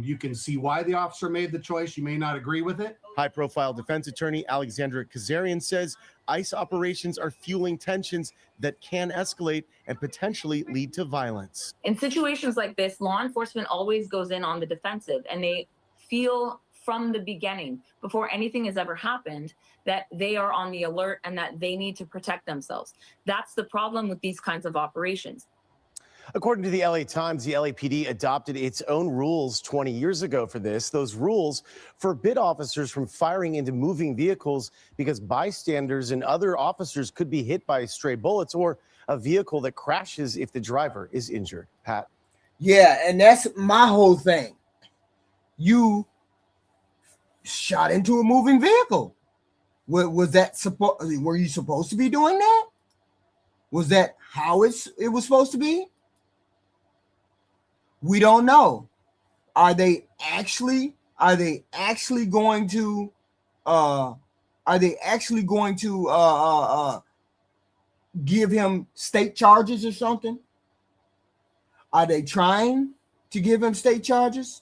you can see why the officer made the choice. You may not agree with it. High-profile defense attorney Alexandra Kazarian says ICE operations are fueling tensions that can escalate and potentially lead to violence. In situations like this, law enforcement always goes in on the defensive, and they feel from the beginning, before anything has ever happened, that they are on the alert and that they need to protect themselves. That's the problem with these kinds of operations. According to the LA Times, the LAPD adopted its own rules 20 years ago for this. Those rules forbid officers from firing into moving vehicles because bystanders and other officers could be hit by stray bullets or a vehicle that crashes if the driver is injured. Pat? Yeah, and that's my whole thing. You shot into a moving vehicle. Was that were you supposed to be doing that? Was that how it was supposed to be? We don't know. Are they actually going to give him state charges or something? Are they trying to give him state charges?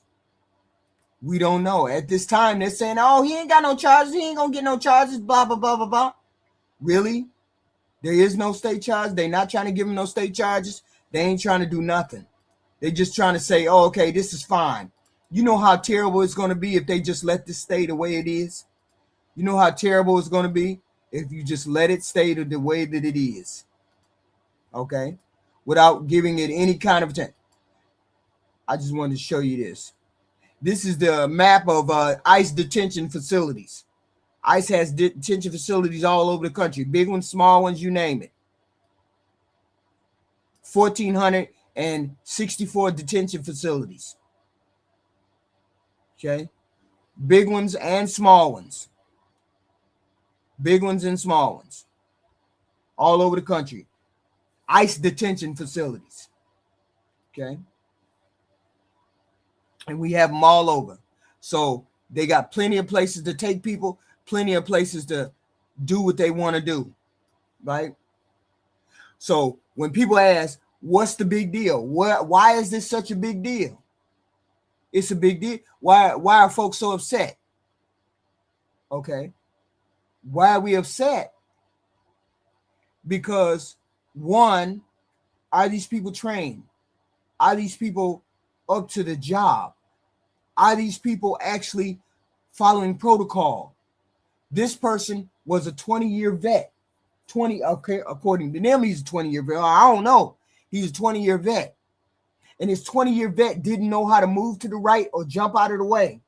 We don't know. At this time, they're saying, oh, he ain't got no charges. He ain't going to get no charges, blah, blah, blah, blah, blah. Really? There is no state charge? They're not trying to give him no state charges? They ain't trying to do nothing. They're just trying to say, oh, okay, this is fine. You know how terrible it's going to be if they just let this stay the way it is? You know how terrible it's going to be if you just let it stay the way that it is? Okay? Without giving it any kind of attention. I just wanted to show you this. This is the map of ICE detention facilities. ICE has detention facilities all over the country. Big ones, small ones, you name it. 1,464 detention facilities. Okay? Big ones and small ones. Big ones and small ones. All over the country. ICE detention facilities. Okay? And we have them all over. So they got plenty of places to take people, plenty of places to do what they want to do, right? So when people ask, what's the big deal? Why is this such a big deal? It's a big deal. Why are folks so upset? Okay. Why are we upset? Because one, are these people trained? Are these people up to the job? Are these people actually following protocol? This person was a 20-year vet. According to them, he's a 20-year vet. I don't know. He's a 20-year vet. And his 20-year vet didn't know how to move to the right or jump out of the way.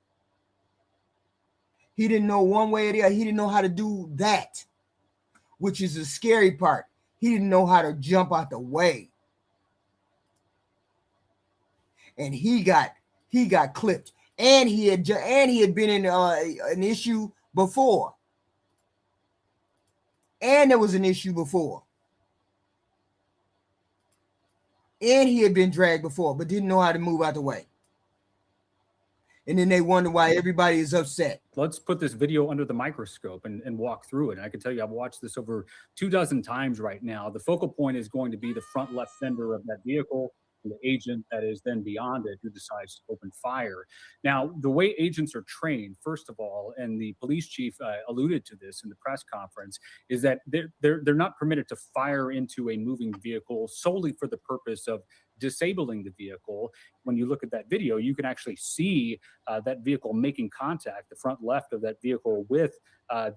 He didn't know one way or the other. He didn't know how to do that, which is the scary part. He didn't know how to jump out the way. And he got clipped, and he had been in an issue before, and there was an issue before, and he had been dragged before, but didn't know how to move out the way. And then they wonder why everybody is upset. Let's put this video under the microscope and walk through it. And I can tell you, I've watched this over 24 times right now. The focal point is going to be the front left fender of that vehicle, the agent that is then beyond it who decides to open fire. Now, the way agents are trained, first of all, and the police chief alluded to this in the press conference, is that they're not permitted to fire into a moving vehicle solely for the purpose of disabling the vehicle. When you look at that video, you can actually see that vehicle making contact, the front left of that vehicle, with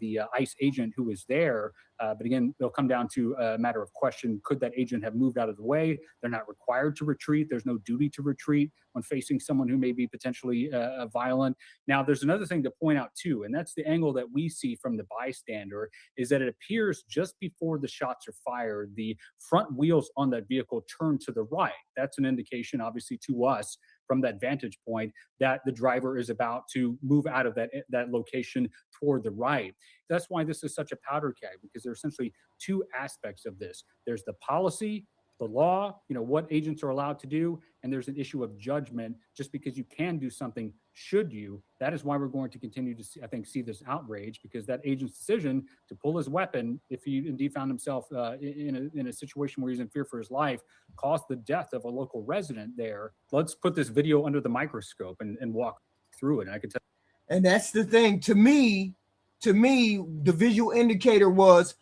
the ICE agent who is there. But again, it'll come down to a matter of question. Could that agent have moved out of the way? They're not required to retreat. There's no duty to retreat when facing someone who may be potentially violent. Now, there's another thing to point out too, and that's the angle that we see from the bystander, is that it appears just before the shots are fired, the front wheels on that vehicle turn to the right. That's an indication, obviously, to us from that vantage point that the driver is about to move out of that location toward the right. That's why this is such a powder keg, because there are essentially two aspects of this. There's the policy the law, what agents are allowed to do, and there's an issue of judgment. Just because you can do something, should you? That is why we're going to continue to see this outrage, because that agent's decision to pull his weapon, if he indeed found himself in a situation where he's in fear for his life, caused the death of a local resident there. Let's put this video under the microscope and walk through it. And I could tell. And that's the thing. To me, the visual indicator was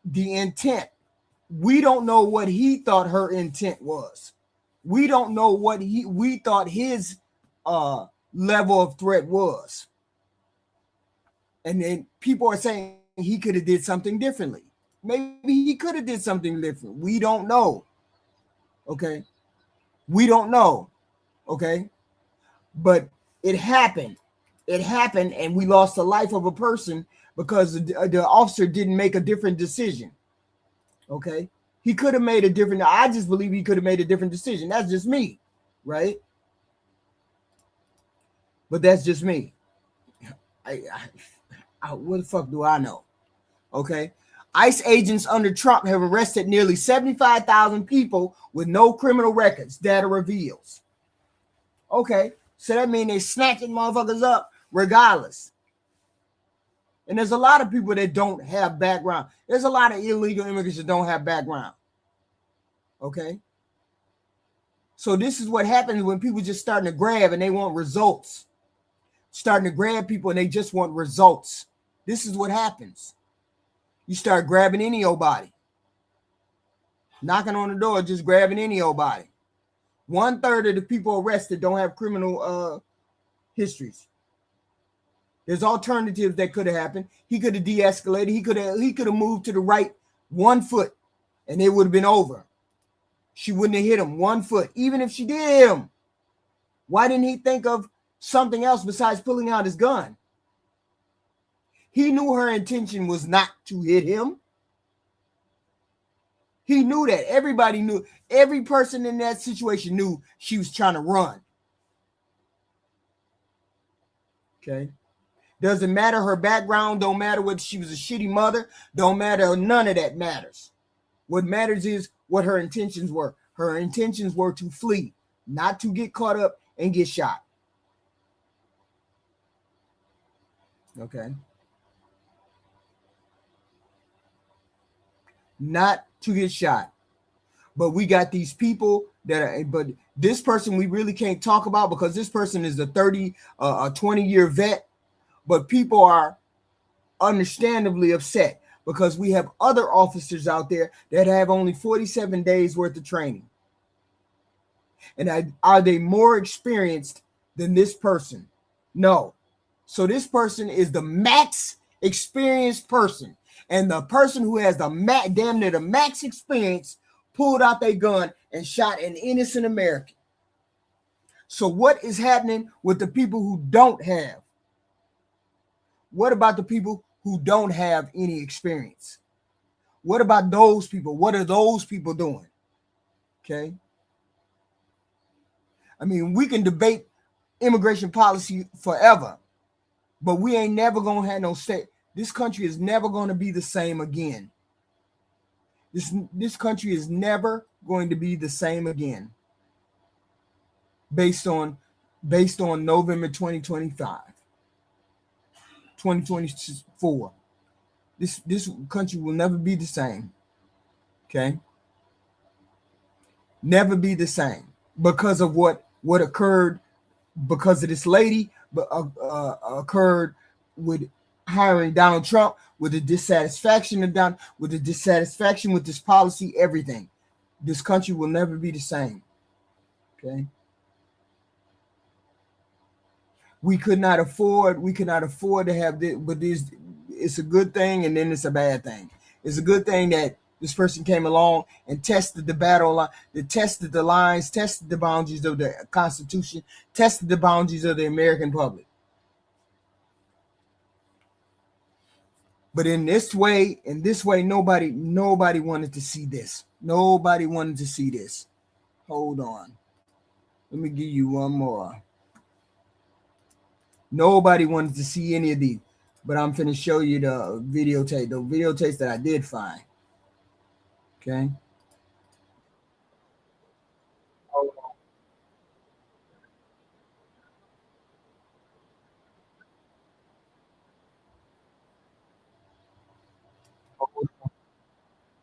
the intent. We don't know what he thought her intent was. We don't know what we thought his level of threat was. And then people are saying he could have did something differently. Maybe he could have did something different. We don't know. Okay. We don't know. Okay. But it happened. It happened, and we lost the life of a person because the officer didn't make a different decision. Okay. He could have made a different. I just believe he could have made a different decision. That's just me. Right. But that's just me. What the fuck do I know? Okay. ICE agents under Trump have arrested nearly 75,000 people with no criminal records, data reveals. Okay. So that means they're snatching motherfuckers up regardless. And there's a lot of people that don't have background. There's a lot of illegal immigrants that don't have background. Okay. So this is what happens when people just starting to grab and they want results. Starting to grab people and they just want results. This is what happens. You start grabbing any old body. Knocking on the door, just grabbing any old body. 1/3 of the people arrested don't have criminal histories. There's alternatives that could have happened. He could have de-escalated. He could have moved to the right 1 foot, and it would have been over. She wouldn't have hit him 1 foot, even if she did hit him. Why didn't he think of something else besides pulling out his gun? He knew her intention was not to hit him. He knew that. Everybody knew. Every person in that situation knew she was trying to run. Okay. Doesn't matter her background. Don't matter whether she was a shitty mother. Don't matter. None of that matters. What matters is what her intentions were. Her intentions were to flee, not to get caught up and get shot. Okay. Not to get shot. But we got these people that are, but this person we really can't talk about because this person is a 20-year vet. But people are understandably upset because we have other officers out there that have only 47 days worth of training. And are they more experienced than this person? No. So this person is the max experienced person. And the person who has the damn near the max experience pulled out their gun and shot an innocent American. So what is happening with the people who don't have? What about the people who don't have any experience? What about those people? What are those people doing? Okay. I mean, we can debate immigration policy forever, but we ain't never going to have no state. This country is never going to be the same again. This country is never going to be the same again. Based on November 2025. 2024. This country will never be the same. Okay? Never be the same because of what occurred, because of this lady occurred with hiring Donald Trump, with the dissatisfaction with this policy, everything. This country will never be the same. Okay. We could not afford to have this, but it's a good thing and then it's a bad thing. It's a good thing that this person came along and tested the battle line, tested the lines, tested the boundaries of the Constitution, tested the boundaries of the American public. But in this way, nobody wanted to see this. Nobody wanted to see this. Hold on. Let me give you one more. Nobody wanted to see any of these, but I'm finna show you the videotapes that I did find. Okay.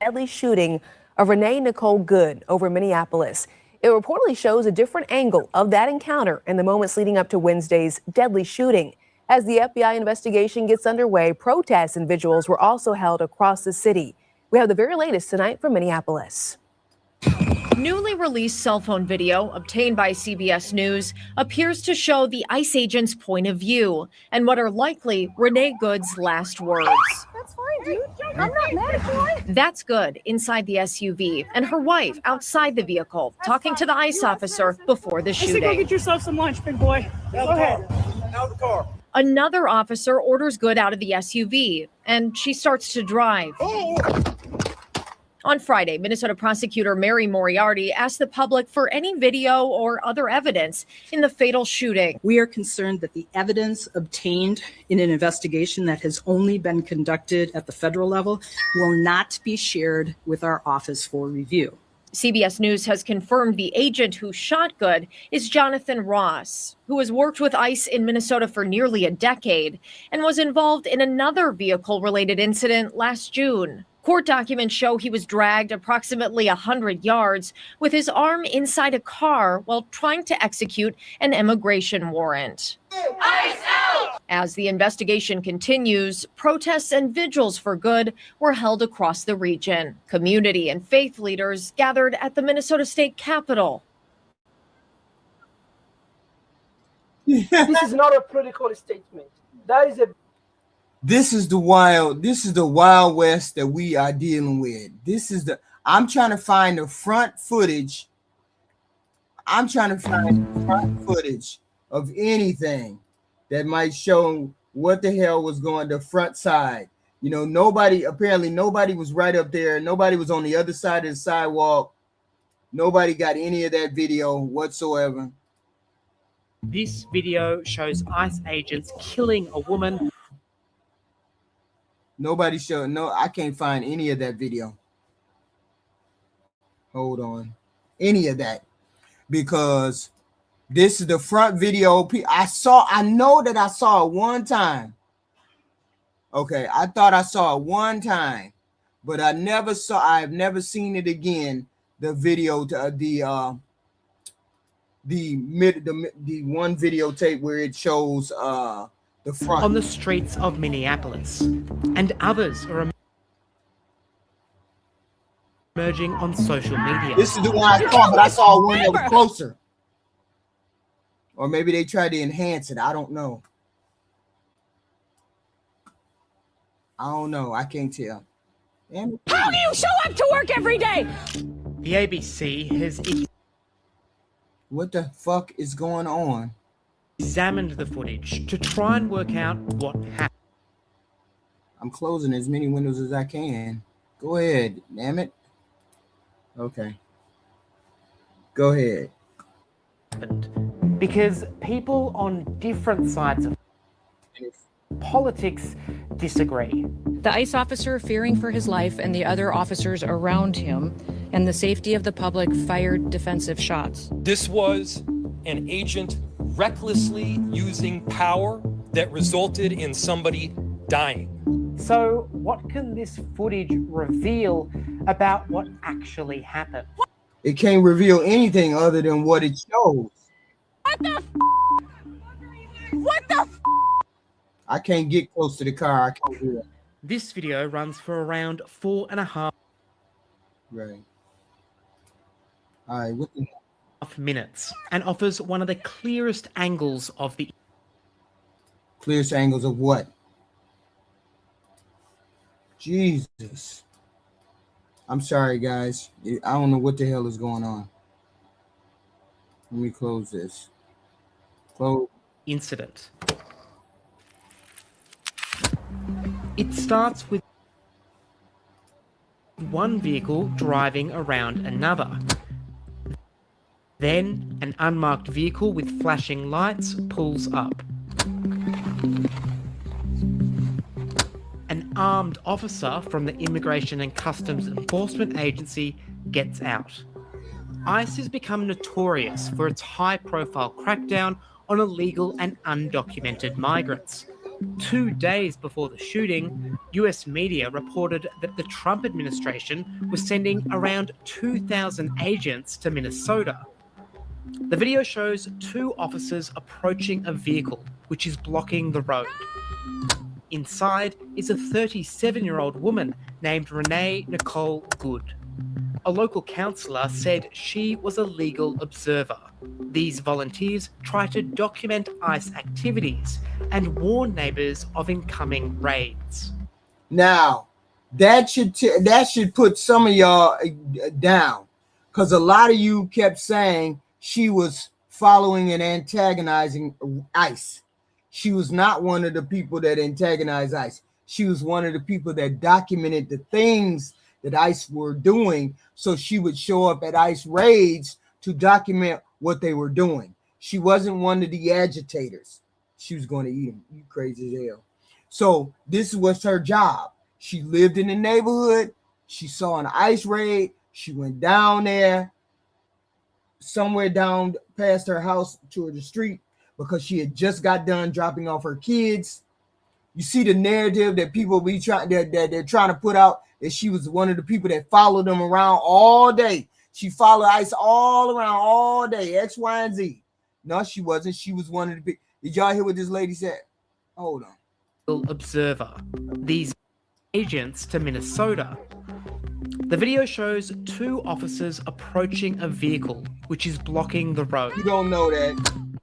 Deadly shooting of Renee Nicole Good over Minneapolis. It reportedly shows a different angle of that encounter in the moments leading up to Wednesday's deadly shooting. As the FBI investigation gets underway, protests and vigils were also held across the city. We have the very latest tonight from Minneapolis. Newly released cell phone video obtained by CBS News appears to show the ICE agent's point of view and what are likely Renee Good's last words. That's fine, dude. I'm not mad at you. That's Good inside the SUV and her wife outside the vehicle talking to the ICE officer before the I said, go shooting. get yourself some lunch, big boy. Go ahead. Out of the car. Another officer orders Good out of the SUV and she starts to drive. On Friday, Minnesota prosecutor Mary Moriarty asked the public for any video or other evidence in the fatal shooting. We are concerned that the evidence obtained in an investigation that has only been conducted at the federal level will not be shared with our office for review. CBS News has confirmed the agent who shot Good is Jonathan Ross, who has worked with ICE in Minnesota for nearly a decade and was involved in another vehicle-related incident last June. Court documents show he was dragged approximately 100 yards with his arm inside a car while trying to execute an immigration warrant. ICE out! As the investigation continues, protests and vigils for Good were held across the region. Community and faith leaders gathered at the Minnesota State Capitol. This is not a political statement. That is a This is the wild west that we are dealing with. I'm trying to find the front footage. I'm trying to find the front footage of anything that might show what the hell was going the front side. You know, nobody was right up there. Nobody was on the other side of the sidewalk. Nobody got any of that video whatsoever. This video shows ICE agents killing a woman. Nobody showed. No, I can't find any of that video. Hold on. Any of that. Because this is the front video. I know that I saw it one time. Okay, I thought I saw it one time, but I've never seen it again. The video, the one videotape where it shows the front. On the streets of Minneapolis, and others are emerging on social media. This is the one I saw, but I saw one that was closer. Or maybe they tried to enhance it. I don't know. I can't tell. How do you show up to work every day? The ABC has what the fuck is going on? Examined the footage to try and work out what happened. I'm closing as many windows as I can. Go ahead, damn it. Okay. Go ahead. Because people on different sides of politics disagree. The ICE officer, fearing for his life and the other officers around him and the safety of the public, fired defensive shots. This was an agent recklessly using power that resulted in somebody dying. So what can this footage reveal about what actually happened? It can't reveal anything other than what it shows. What the What the I can't get close to the car. I can't do it. This video runs for around 4.5 Right. All right, what the minutes and offers one of the clearest angles of the clearest angles of what? Jesus. I'm sorry, guys. I don't know what the hell is going on. Let me close this. Close. Incident. It starts with one vehicle driving around another. Then an unmarked vehicle with flashing lights pulls up. An armed officer from the Immigration and Customs Enforcement Agency gets out. ICE has become notorious for its high-profile crackdown on illegal and undocumented migrants. 2 days before the shooting, US media reported that the Trump administration was sending around 2,000 agents to Minnesota. The video shows 2 officers approaching a vehicle which is blocking the road. Inside is a 37-year-old woman named Renee Nicole Good. A local councillor said she was a legal observer. These volunteers try to document ICE activities and warn neighbours of incoming raids. Now, that should put some of y'all down, because a lot of you kept saying she was following and antagonizing ICE. She was not one of the people that antagonized ICE. She was one of the people that documented the things that ICE were doing, so she would show up at ICE raids to document what they were doing. She wasn't one of the agitators. She was going to eat them. You crazy as hell. So this was her job. She lived in the neighborhood. She saw an ICE raid. She went down there, somewhere down past her house toward the street, because she had just got done dropping off her kids. You see the narrative that people be trying that they're trying to put out, that she was one of the people that followed them around all day. She followed ICE all around all day, X, Y, and Z. No, she wasn't. She was one of the big. Did y'all hear what this lady said? Hold on. Observer. These agents to Minnesota. The video shows 2 officers approaching a vehicle which is blocking the road. You don't know that.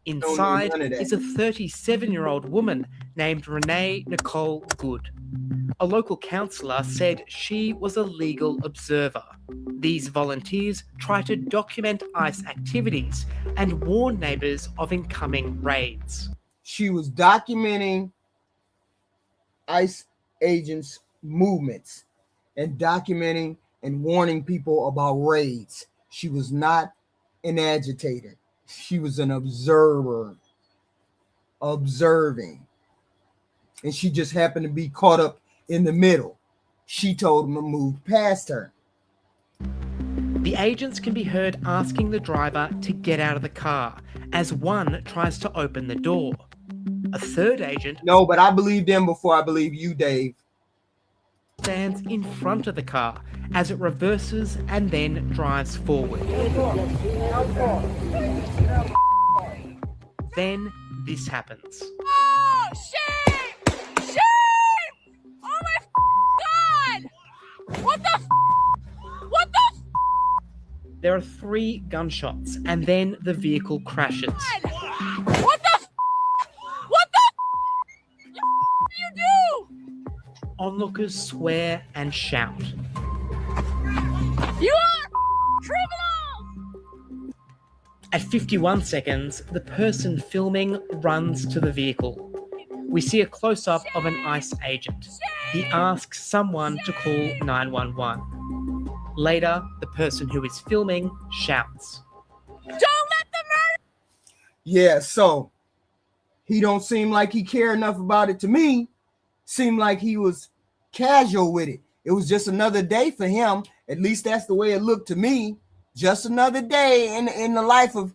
Inside is a 37-year-old woman named Renee Nicole Good. A local councillor said she was a legal observer. These volunteers try to document ICE activities and warn neighbours of incoming raids. She was documenting ICE agents' movements and documenting and warning people about raids. She was not an agitator. She was an observer, observing. And she just happened to be caught up in the middle. She told him to move past her. The agents can be heard asking the driver to get out of the car as one tries to open the door. A third agent... No, but I believe them before I believe you, Dave. ...stands in front of the car as it reverses and then drives forward. Then this happens. Oh, shame! Shame! Oh my God! What the What the There are 3 gunshots and then the vehicle crashes. What the What the you do? Onlookers swear and shout. You are criminal! At 51 seconds, the person filming runs to the vehicle. We see a close-up of an ICE agent. He asks someone to call 911. Later, the person who is filming shouts. Don't let them murder! Yeah, so he don't seem like he cared enough about it to me. Seemed like he was casual with it. It was just another day for him. At least that's the way it looked to me. Just another day in the life of...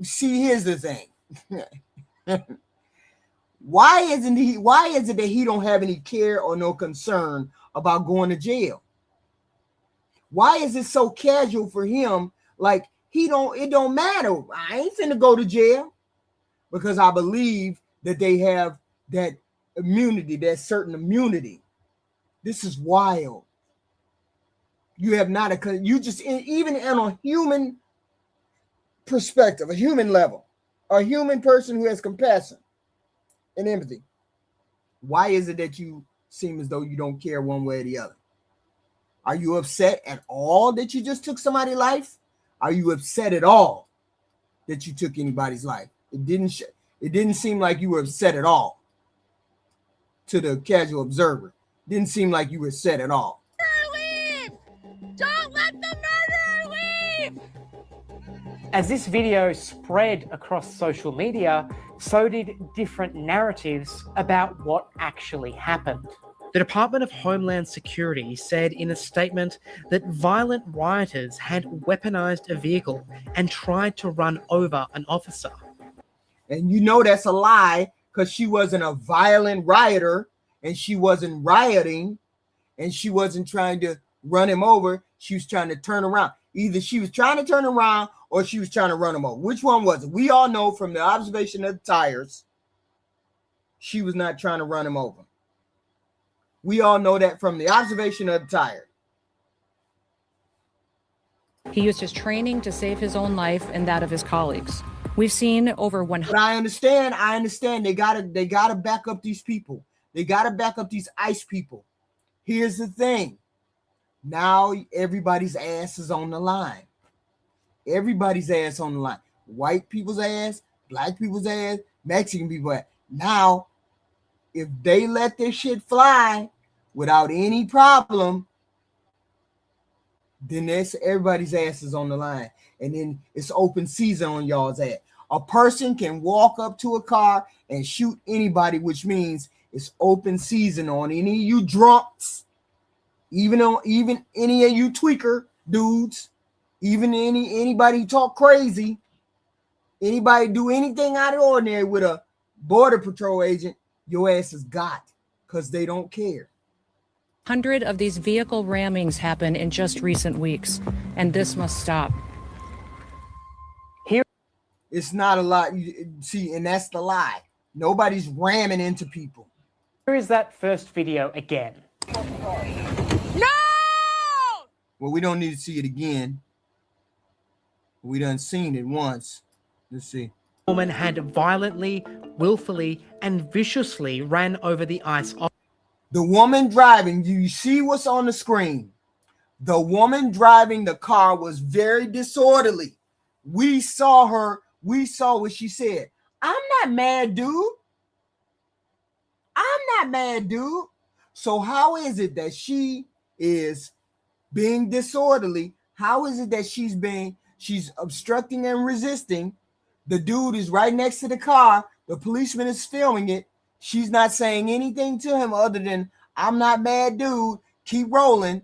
See, here's the thing. Why is it that he don't have any care or no concern about going to jail? Why is it so casual for him? Like, it don't matter. I ain't finna go to jail. Because I believe that they have that immunity, that certain immunity. This is wild. You have not even on a human perspective, a human level, a human person who has compassion and empathy. Why is it that you seem as though you don't care one way or the other? Are you upset at all that you just took somebody's life? Are you upset at all that you took anybody's life? It didn't seem like you were upset at all to the casual observer. It didn't seem like you were upset at all. Leave! Don't let the murderer leave! As this video spread across social media, so did different narratives about what actually happened. The Department of Homeland Security said in a statement that violent rioters had weaponized a vehicle and tried to run over an officer. And you know that's a lie, because she wasn't a violent rioter and she wasn't rioting and she wasn't trying to run him over. She was trying to turn around. Either she was trying to turn around or she was trying to run him over. Which one was it? We all know from the observation of the tires, she was not trying to run him over. We all know that from the observation of the tire. He used his training to save his own life and that of his colleagues. We've seen over 100. But I understand. They gotta back up these people. They gotta back up these ICE people. Here's the thing. Now everybody's ass is on the line. Everybody's ass on the line. White people's ass, black people's ass, Mexican people ass. Now, if they let this shit fly without any problem, then everybody's ass is on the line. And then it's open season on y'all's ass. A person can walk up to a car and shoot anybody, which means it's open season on any of you drunks, even any of you tweaker dudes, even anybody talk crazy, anybody do anything out of the ordinary with a border patrol agent, your ass is got, because they don't care. 100 of these vehicle rammings happen in just recent weeks, and this must stop. Here, it's not a lot. See, and that's the lie. Nobody's ramming into people. Here is that first video again. No! Well, we don't need to see it again. We done seen it once. Let's see. The woman had violently, willfully, and viciously ran over the ICE officer. The woman driving, you see what's on the screen. The woman driving the car was very disorderly. We saw her. We saw what she said. I'm not mad, dude. I'm not mad, dude. So how is it that she is being disorderly? How is it that she's obstructing and resisting? The dude is right next to the car. The policeman is filming it. She's not saying anything to him other than, I'm not mad, dude. Keep rolling.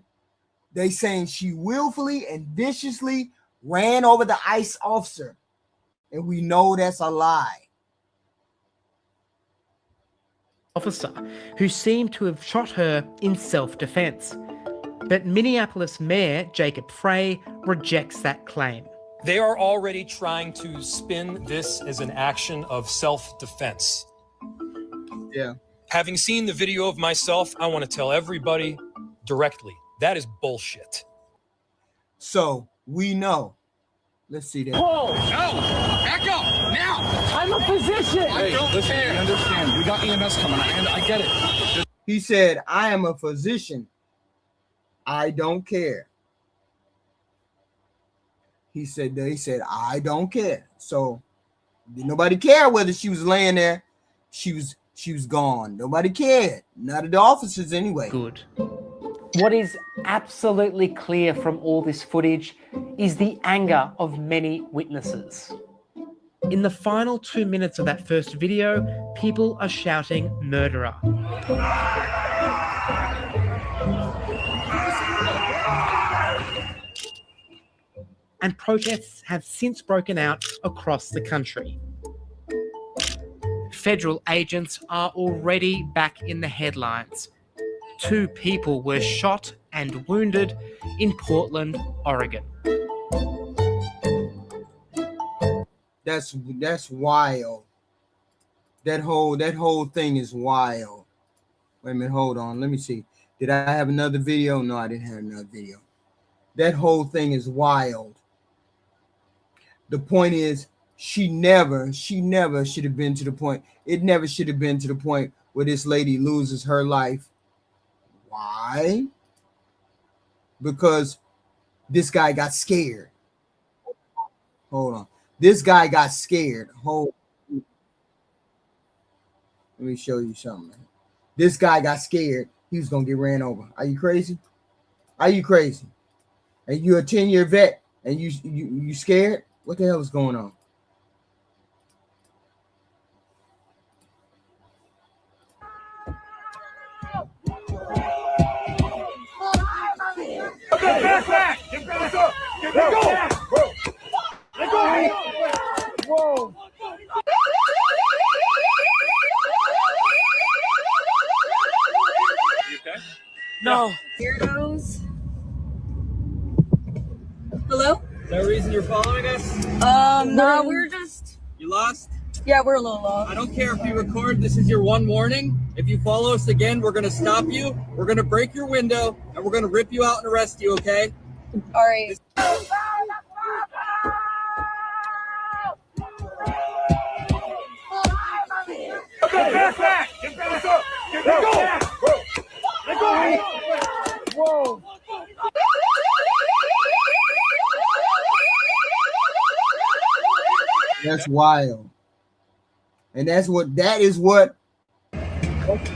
They saying she willfully and viciously ran over the ICE officer. And we know that's a lie. Officer who seemed to have shot her in self-defense. But Minneapolis Mayor Jacob Frey rejects that claim. They are already trying to spin this as an action of self-defense. Yeah. Having seen the video of myself, I want to tell everybody directly, that is bullshit. So we know. Let's see that. Whoa! No! Back up! Now! I'm a physician! Hey, listen, we understand. We got EMS coming. I get it. He said, I am a physician. I don't care. They said, I don't care. So did nobody care whether she was laying there. She was gone. Nobody cared. None of the officers anyway. Good. What is absolutely clear from all this footage is the anger of many witnesses. In the final 2 minutes of that first video, people are shouting murderer. And protests have since broken out across the country. Federal agents are already back in the headlines. 2 people were shot and wounded in Portland, Oregon. That's wild. That whole thing is wild. Wait a minute, hold on. Let me see. Did I have another video? No, I didn't have another video. That whole thing is wild. The point is, she never should have been to the point. It never should have been to the point where this lady loses her life. Why? Because this guy got scared. Hold on. This guy got scared. Let me show you something. This guy got scared. He was going to get ran over. Are you crazy? Are you crazy? And you're a 10-year vet and you scared? What the hell is going on? Get back! Get back! Get back! Let go! Whoa! No. Weirdos. Hello? No reason you're following us? No, we're just. You lost? Yeah, we're a little lost. I don't care if you record. This is your one warning. If you follow us again, we're going to stop you. We're going to break your window, and we're going to rip you out and arrest you, okay? All right. Whoa. That's wild. And that is what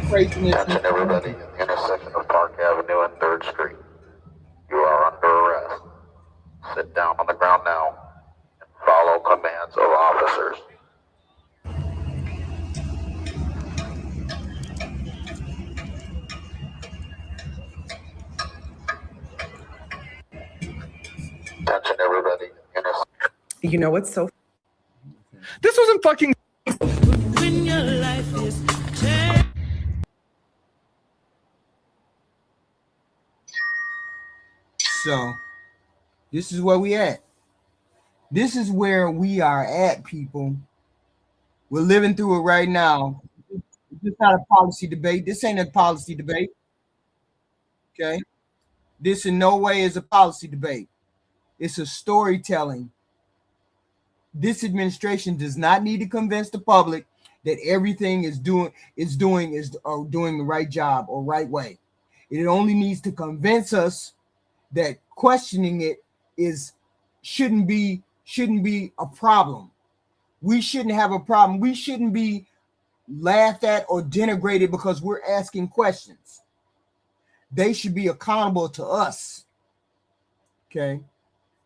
craziness. Attention everybody, intersection of Park Avenue and 3rd Street. You are under arrest. Sit down on the ground now and follow commands of officers. Attention everybody, You know what's so? This wasn't fucking. When your life is So, this is where we at. This is where we are at, people. We're living through it right now. This is not a policy debate. This ain't a policy debate. Okay? This in no way is a policy debate. It's a storytelling. This administration does not need to convince the public that everything is doing the right job or right way. It only needs to convince us that questioning it shouldn't be a problem. We shouldn't have a problem. We shouldn't be laughed at or denigrated because we're asking questions. They should be accountable to us. Okay?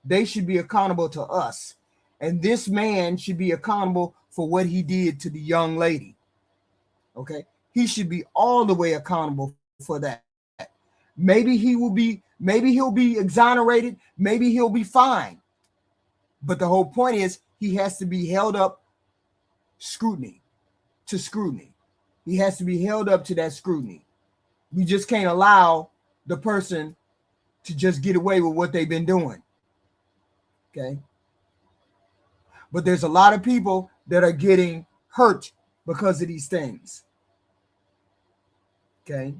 They should be accountable to us. And this man should be accountable for what he did to the young lady. Okay? He should be all the way accountable for that. Maybe he'll be exonerated, maybe he'll be fine. But the whole point is he has to be held up scrutiny. He has to be held up to that scrutiny. We just can't allow the person to just get away with what they've been doing. Okay? But there's a lot of people that are getting hurt because of these things. Okay?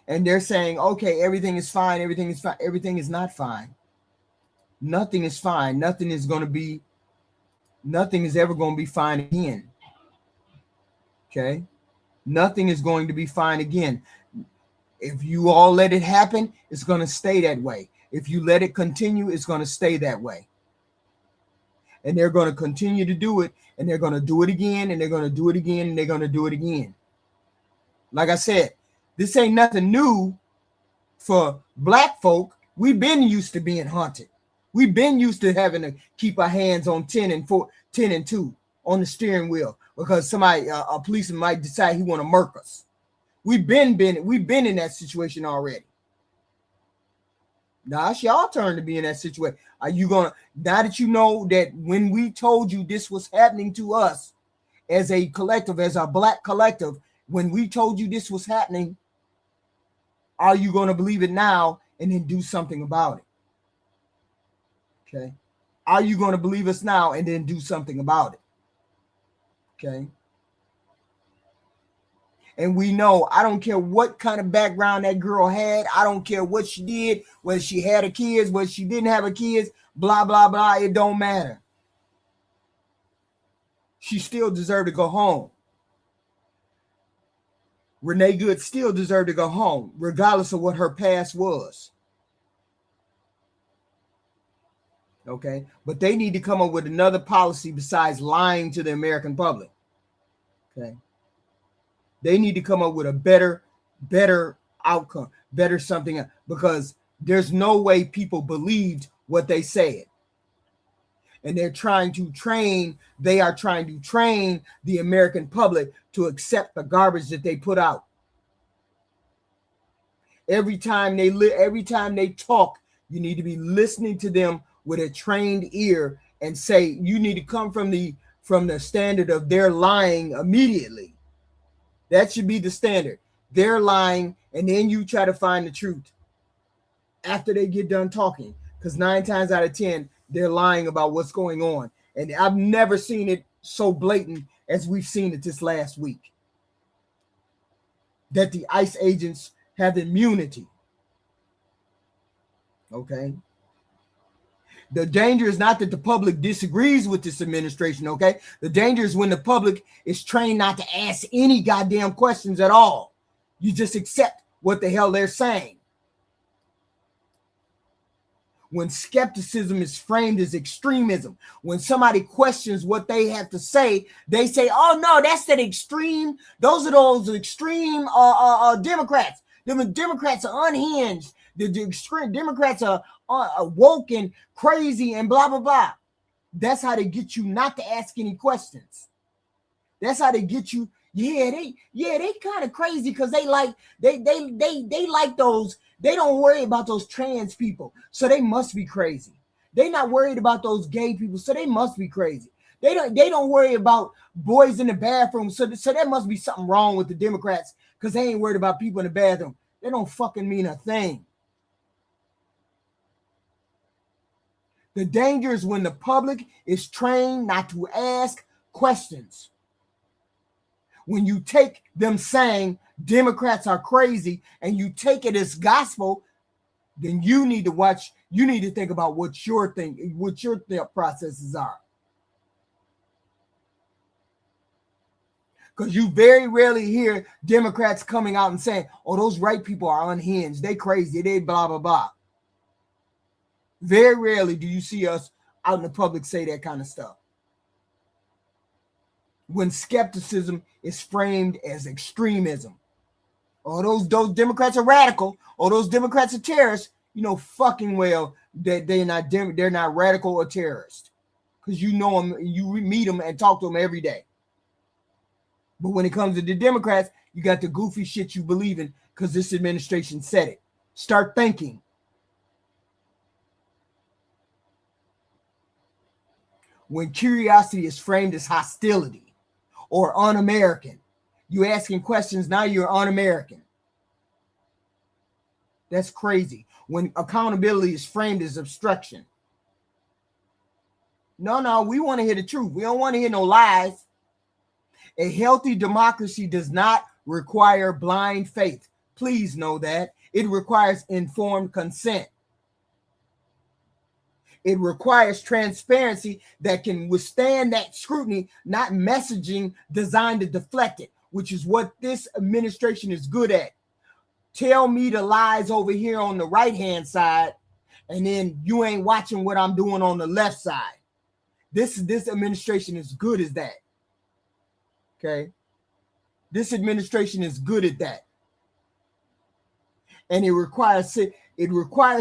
And they're saying, okay, everything is fine. Everything is fine. Everything is not fine. Nothing is fine. Nothing is ever going to be fine again. Okay? Nothing is going to be fine again. If you all let it happen, it's going to stay that way. If you let it continue, it's going to stay that way. And they're going to continue to do it, and they're going to do it again, and they're going to do it again, and they're going to do it again. Like I said, this ain't nothing new for black folk. We've been used to being hunted. We've been used to having to keep our hands on 10 and 2 on the steering wheel because a policeman might decide he want to murk us. We've been in that situation already. Now it's y'all turn to be in that situation. Are you gonna, now that you know that when we told you this was happening to us as a collective, as a black collective, when we told you this was happening, are you going to believe it now and then do something about it? Okay. Are you going to believe us now and then do something about it? Okay. And we know, I don't care what kind of background that girl had. I don't care what she did, whether she had her kids, whether she didn't have her kids, blah, blah, blah. It don't matter. She still deserved to go home. Renee Good still deserved to go home, regardless of what her past was. Okay? But they need to come up with another policy besides lying to the American public. Okay? They need to come up with a better outcome, better something, because there's no way people believed what they said. And they are trying to train the American public to accept the garbage that they put out. Every time they talk, you need to be listening to them with a trained ear and say, you need to come from the standard of they're lying immediately. That should be the standard. They're lying and then you try to find the truth after they get done talking, because 9 times out of 10 they're lying about what's going on. And I've never seen it so blatant as we've seen it this last week, that the ICE agents have immunity. Okay. The danger is not that the public disagrees with this administration, okay? The danger is when the public is trained not to ask any goddamn questions at all. You just accept what the hell they're saying. When skepticism is framed as extremism, when somebody questions what they have to say, they say, oh no, that's that extreme. Those are those extreme Democrats. The Democrats are unhinged. The extreme Democrats are woke and crazy and blah, blah, blah. That's how they get you not to ask any questions. That's how they get you. They kind of crazy because they like those. They don't worry about those trans people, so they must be crazy. They're not worried about those gay people, so they must be crazy. They don't worry about boys in the bathroom, so there must be something wrong with the Democrats because they ain't worried about people in the bathroom. They don't fucking mean a thing. The danger is when the public is trained not to ask questions. When you take them saying Democrats are crazy and you take it as gospel, then you need to watch, you need to think about what your thought processes are. Because you very rarely hear Democrats coming out and saying, oh, those right people are unhinged, they crazy, they blah, blah, blah. Very rarely do you see us out in the public say that kind of stuff. When skepticism is framed as extremism. Or those Democrats are radical, or those Democrats are terrorists, you know fucking well that they're not radical or terrorist. Because you know them, you meet them and talk to them every day. But when it comes to the Democrats, you got the goofy shit you believe in because this administration said it. Start thinking. When curiosity is framed as hostility or un-American, you asking questions, now you're un-American. That's crazy. When accountability is framed as obstruction. No, we want to hear the truth. We don't want to hear no lies. A healthy democracy does not require blind faith. Please know that. It requires informed consent. It requires transparency that can withstand that scrutiny, not messaging designed to deflect it, which is what this administration is good at. Tell me the lies over here on the right-hand side, and then you ain't watching what I'm doing on the left side. This administration is good as that. Okay? This administration is good at that. And it requires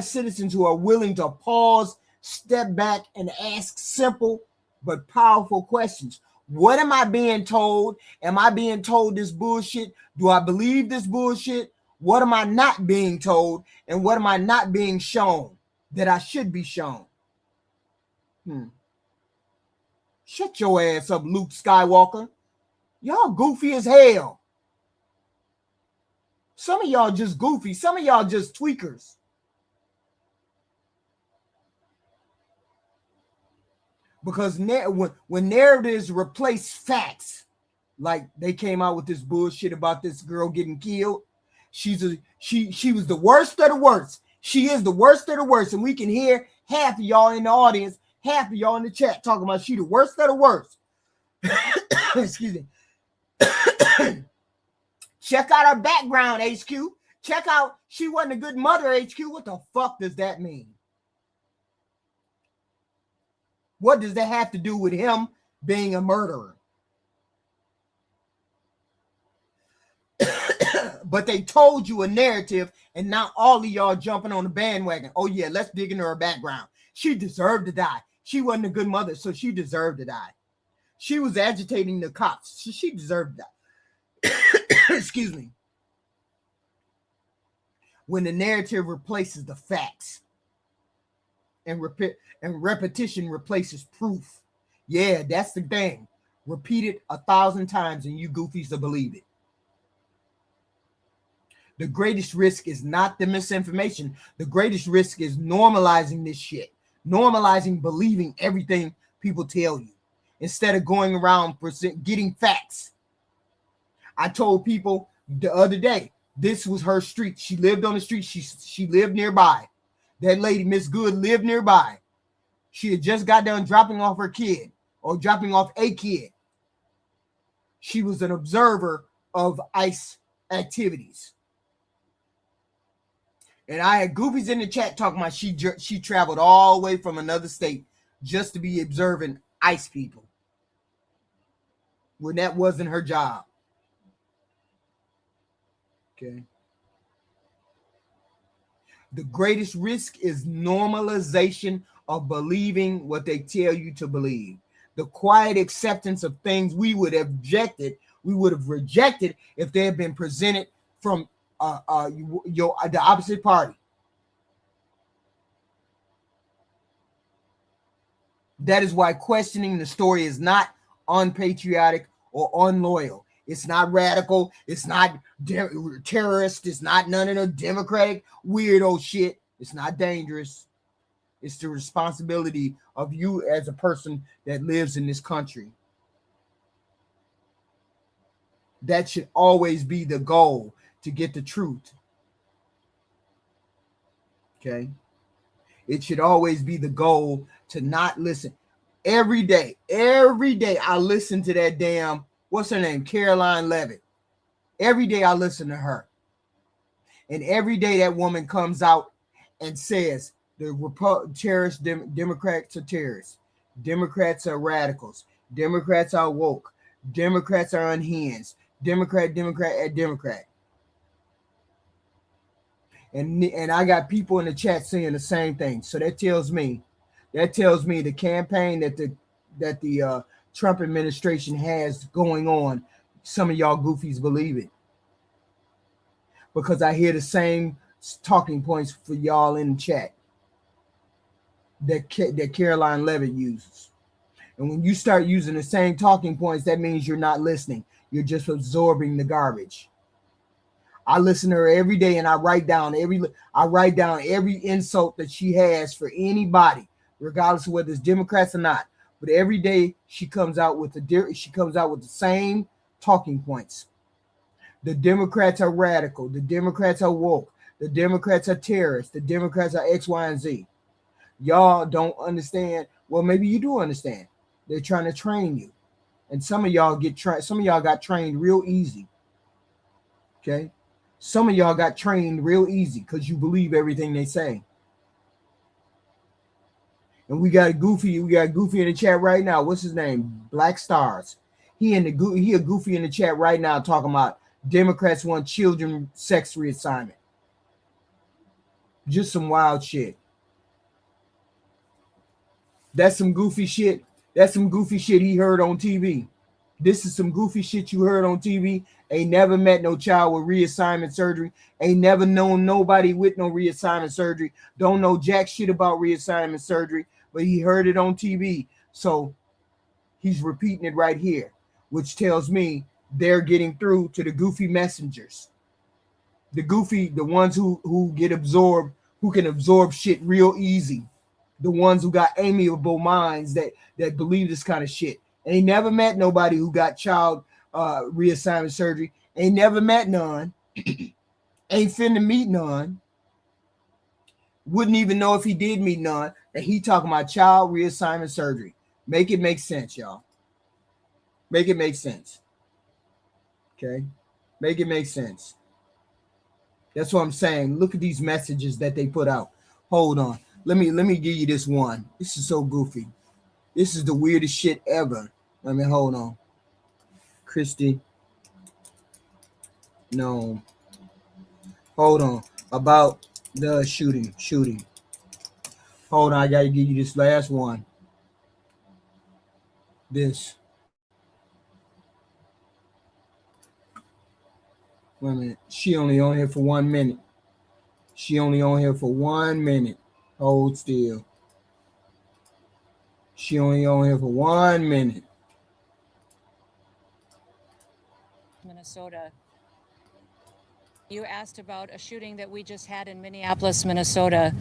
citizens who are willing to pause, step back, and ask simple but powerful questions. What am I being told? Am I being told this bullshit? Do I believe this bullshit? What am I not being told? And what am I not being shown that I should be shown? Shut your ass up, Luke Skywalker. Y'all goofy as hell. Some of y'all just goofy. Some of y'all just tweakers. Because when narratives replace facts, like they came out with this bullshit about this girl getting killed, she was the worst of the worst. She is the worst of the worst, and we can hear half of y'all in the audience, half of y'all in the chat talking about she the worst of the worst. Excuse me. Check out her background, HQ. Check out she wasn't a good mother, HQ. What the fuck does that mean? What does that have to do with him being a murderer? But they told you a narrative, and now all of y'all jumping on the bandwagon. Oh yeah, let's dig into her background. She deserved to die. She wasn't a good mother, so she deserved to die. She was agitating the cops. She deserved to die. Excuse me. When the narrative replaces the facts, and repetition replaces proof. Yeah, that's the thing. Repeat it 1,000 times and you goofies will believe it. The greatest risk is not the misinformation. The greatest risk is normalizing this shit, normalizing believing everything people tell you instead of going around getting facts. I told people the other day, this was her street. She lived on the street. She lived nearby. That lady, Miss Good, lived nearby. She had just got done dropping off her kid or dropping off a kid. She was an observer of ICE activities. And I had goofies in the chat talking about she traveled all the way from another state just to be observing ICE people when that wasn't her job. Okay. The greatest risk is normalization of believing what they tell you to believe. The quiet acceptance of things we would have rejected if they had been presented from the opposite party. That is why questioning the story is not unpatriotic or unloyal. It's not radical. It's not terrorist. It's not none of the democratic weirdo shit. It's not dangerous. It's the responsibility of you as a person that lives in this country. That should always be the goal, to get the truth. Okay? It should always be the goal to not listen. Every day I listen to that damn, what's her name? Caroline Levitt. Every day I listen to her. And every day that woman comes out and says the terrorists, Democrats are terrorists. Democrats are radicals. Democrats are woke. Democrats are unhinged. Democrat. And I got people in the chat saying the same thing. So that tells me the campaign that the Trump administration has going on, some of y'all goofies believe it. Because I hear the same talking points for y'all in the chat that Caroline Levitt uses. And when you start using the same talking points, that means you're not listening. You're just absorbing the garbage. I listen to her every day, and I write down every insult that she has for anybody, regardless of whether it's Democrats or not. But every day she comes out with the same talking points. The Democrats are radical. The Democrats are woke. The Democrats are terrorists. The Democrats are X, Y, and Z. Y'all don't understand. Well, maybe you do understand. They're trying to train you, and some of y'all got trained real easy. Okay. Some of y'all got trained real easy because you believe everything they say. And we got Goofy in the chat right now. What's his name? Black Stars. He a Goofy in the chat right now talking about Democrats want children sex reassignment. Just some wild shit. That's some goofy shit. That's some goofy shit he heard on TV. This is some goofy shit you heard on TV. Ain't never met no child with reassignment surgery. Ain't never known nobody with no reassignment surgery. Don't know jack shit about reassignment surgery, but he heard it on TV. So he's repeating it right here, which tells me they're getting through to the goofy messengers. The ones who get absorbed, who can absorb shit real easy. The ones who got amiable minds that believe this kind of shit. Ain't never met nobody who got child reassignment surgery. Ain't never met none. Ain't finna meet none. Wouldn't even know if he did meet none. And he talking about child reassignment surgery. Make it make sense, y'all. Make it make sense. Okay? Make it make sense. That's what I'm saying. Look at these messages that they put out. Hold on. Let me give you this one. This is so goofy. This is the weirdest shit ever. Hold on. Christy. No. Hold on. About the shooting. Hold on. I got to give you this last one. This. Wait a minute. She only on here for 1 minute. Hold still. She only on here for 1 minute. Minnesota. You asked about a shooting that we just had in Minneapolis, Minnesota.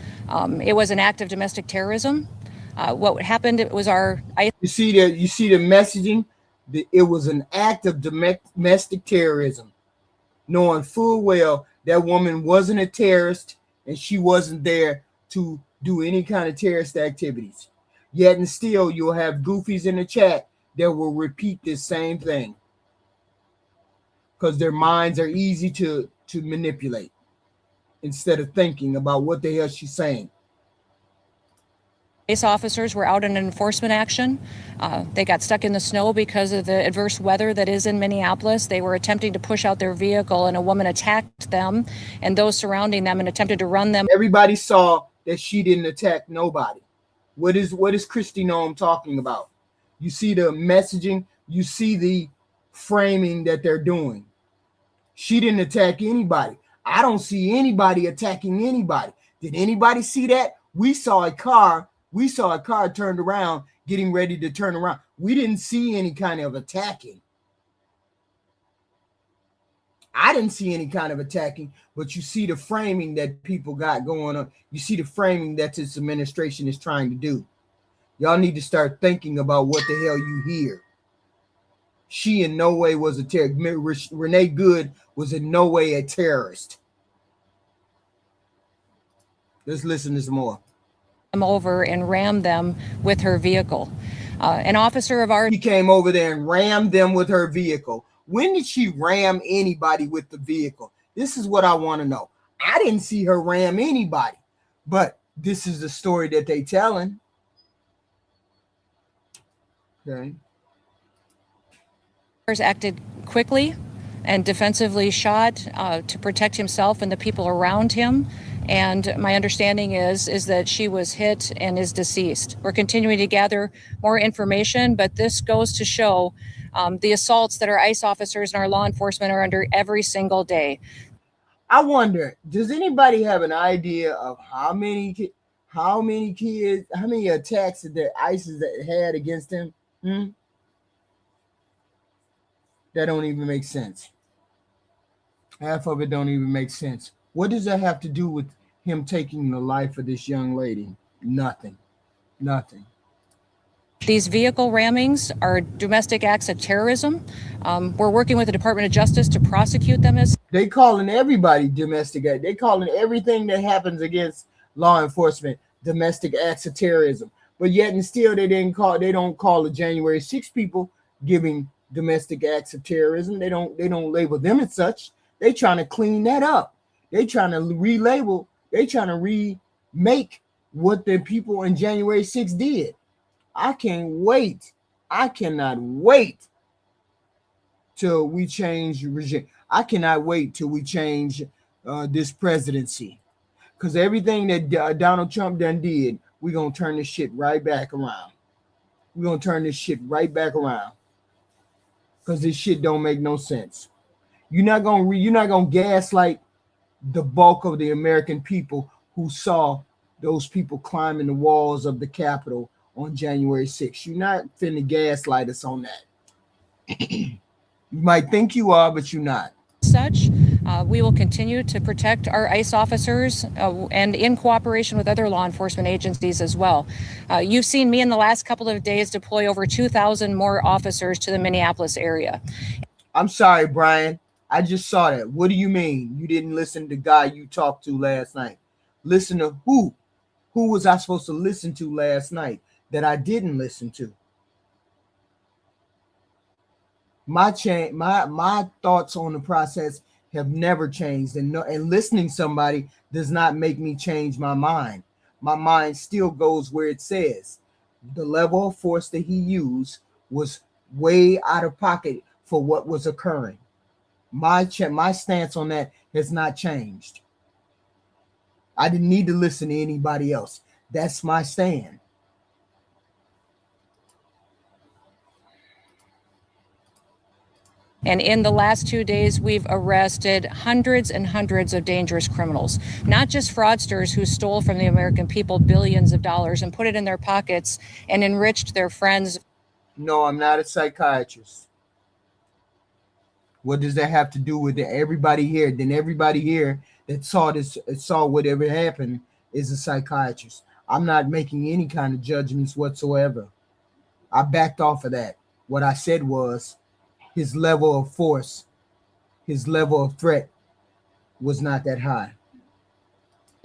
It was an act of domestic terrorism. What happened was You see the messaging? It was an act of domestic terrorism, knowing full well that woman wasn't a terrorist and she wasn't there to do any kind of terrorist activities. Yet and still, you'll have goofies in the chat that will repeat this same thing because their minds are easy to manipulate instead of thinking about what the hell she's saying. ICE officers were out in an enforcement action. They got stuck in the snow because of the adverse weather that is in Minneapolis. They were attempting to push out their vehicle and a woman attacked them and those surrounding them and attempted to run them. Everybody saw that she didn't attack nobody. What is Kristi Noem talking about? You see the messaging, you see the framing that they're doing. She didn't attack anybody. I don't see anybody attacking anybody. Did anybody see that? We saw a car turned around, getting ready to turn around. We didn't see any kind of attacking. I didn't see any kind of attacking, but you see the framing that people got going on. You see the framing that this administration is trying to do. Y'all need to start thinking about what the hell you hear. She in no way was a terrorist. Renee Good was in no way a terrorist. Let's listen to some more. Over and rammed them with her vehicle. An officer of ours. She came over there and rammed them with her vehicle. When did she ram anybody with the vehicle? This is what I want to know. I didn't see her ram anybody, but this is the story that they telling. Okay. Acted quickly and defensively shot to protect himself and the people around him. And my understanding is that she was hit and is deceased. We're continuing to gather more information, but this goes to show the assaults that our ICE officers and our law enforcement are under every single day. I wonder, does anybody have an idea of how many kids, how many attacks that ICE has had against him? That don't even make sense. Half of it don't even make sense. What does that have to do with him taking the life of this young lady? Nothing. These vehicle rammings are domestic acts of terrorism. We're working with the Department of Justice to prosecute them as. They calling everybody domestic act. They calling everything that happens against law enforcement domestic acts of terrorism. But yet and still they don't call the January 6 people giving domestic acts of terrorism. They don't label them as such. They trying to clean that up. They trying to relabel. They trying to remake what the people in January 6 did. I can't wait. I cannot wait till we change regime. I cannot wait till we change this presidency. Because everything that Donald Trump done did, we're going to turn this shit right back around. We're going to turn this shit right back around. Because this shit don't make no sense. You're not gonna gaslight the bulk of the American people who saw those people climbing the walls of the Capitol on January 6th. You're not finna gaslight us on that. You might think you are, but you're not. Such, we will continue to protect our ICE officers and in cooperation with other law enforcement agencies as well. You've seen me in the last couple of days deploy over 2,000 more officers to the Minneapolis area. I'm sorry, Brian. I just saw that. What do you mean? You didn't listen to the guy you talked to last night. Listen to who? Who was I supposed to listen to last night that I didn't listen to? My thoughts on the process have never changed, and listening to somebody does not make me change my mind. My mind still goes where it says. The level of force that he used was way out of pocket for what was occurring. My stance on that has not changed. I didn't need to listen to anybody else. That's my stand. And in the last 2 days, we've arrested hundreds and hundreds of dangerous criminals, not just fraudsters who stole from the American people billions of dollars and put it in their pockets and enriched their friends. No, I'm not a psychiatrist. What does that have to do with it? Everybody here? Then everybody here that saw this, saw whatever happened, is a psychiatrist. I'm not making any kind of judgments whatsoever. I backed off of that. What I said was his level of force, his level of threat was not that high.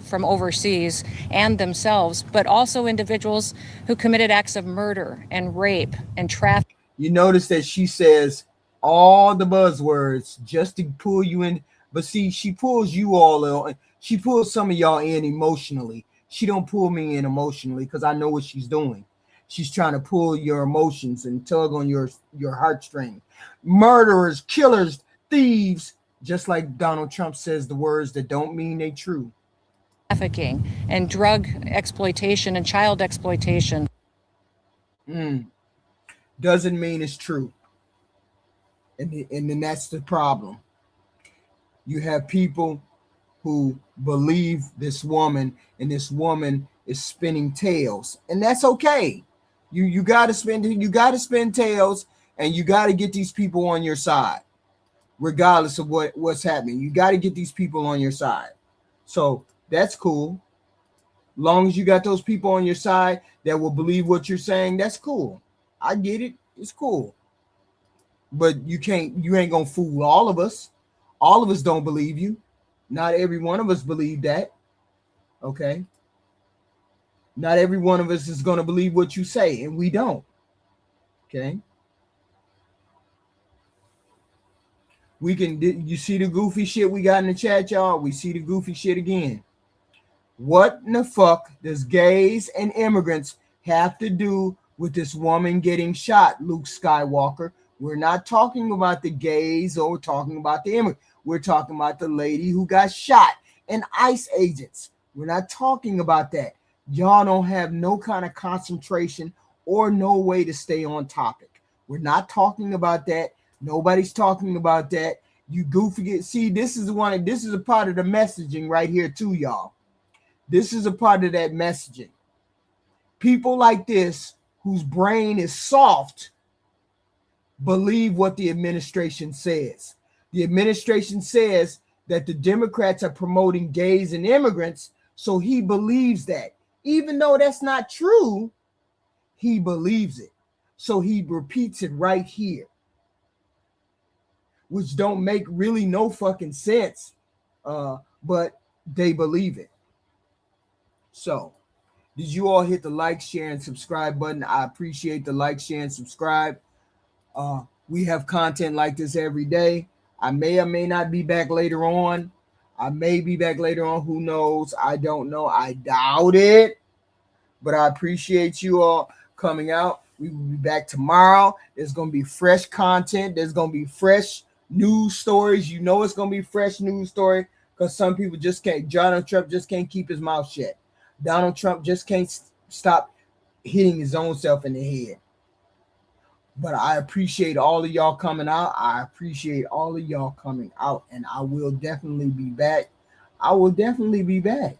From overseas and themselves, but also individuals who committed acts of murder and rape and trafficking. You notice that she says all the buzzwords just to pull you in, but see, she pulls you all in. She pulls some of y'all in emotionally. She don't pull me in emotionally because I know what she's doing. She's trying to pull your emotions and tug on your heartstring. Murderers, killers, thieves, just like Donald Trump says the words that don't mean they true. Trafficking and drug exploitation and child exploitation. Doesn't mean it's true. And then that's the problem. You have people who believe this woman, and this woman is spinning tails, and that's okay. You got to spin tails, and you got to get these people on your side, regardless of what's happening. You got to get these people on your side. So that's cool. Long as you got those people on your side that will believe what you're saying, that's cool. I get it. It's cool. But you ain't gonna fool all of us. All of us don't believe you. Not every one of us believe that. Okay. Not every one of us is gonna believe what you say, and we don't. Okay. You see the goofy shit we got in the chat, y'all? We see the goofy shit again. What in the fuck does gays and immigrants have to do with this woman getting shot, Luke Skywalker? We're not talking about the gays or talking about the immigrants. We're talking about the lady who got shot and ICE agents. We're not talking about that. Y'all don't have no kind of concentration or no way to stay on topic. We're not talking about that. Nobody's talking about that. You goofy. See, this is a part of the messaging right here too, y'all. This is a part of that messaging. People like this, whose brain is soft, believe what the administration says. The administration says that the Democrats are promoting gays and immigrants, so he believes that. Even though that's not true, he believes it. So he repeats it right here, which don't make really no fucking sense, but they believe it. So, did you all hit the like, share, and subscribe button? I appreciate the like, share, and subscribe. We have content like this every day. I may or may not be back later on. I may be back later on. Who knows? I don't know. I doubt it. But I appreciate you all coming out. We will be back tomorrow. There's going to be fresh content. There's going to be fresh news stories. You know it's going to be fresh news story because some people just can't. Donald Trump just can't keep his mouth shut. Donald Trump just can't stop hitting his own self in the head. But I appreciate all of y'all coming out. I appreciate all of y'all coming out, and I will definitely be back. I will definitely be back.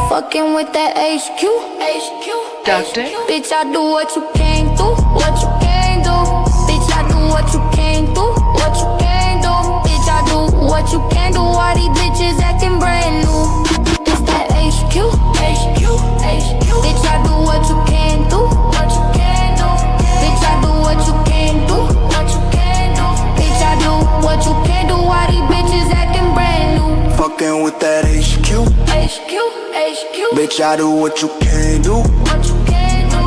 Fucking with that HQ. Doctor. Bitch, I do what you can't do. What you can't do. Bitch, I do what you can't do. What you can't do. Bitch, I do what you can't do. Why these bitches acting brand new? It's that HQ. Bitch, I do what you can't do. What you can't do. Bitch, I do what you can't do. What you can't do. Bitch, I do what you can't do. Why these bitches acting brand new? Fucking with that HQ. Bitch, I do what you can't do. What you can't do.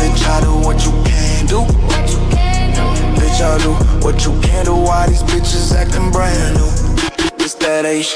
Bitch, I do what you can't do. What you can't do. Bitch, I do what you can't do. Why these bitches acting brand new? It's that HQ.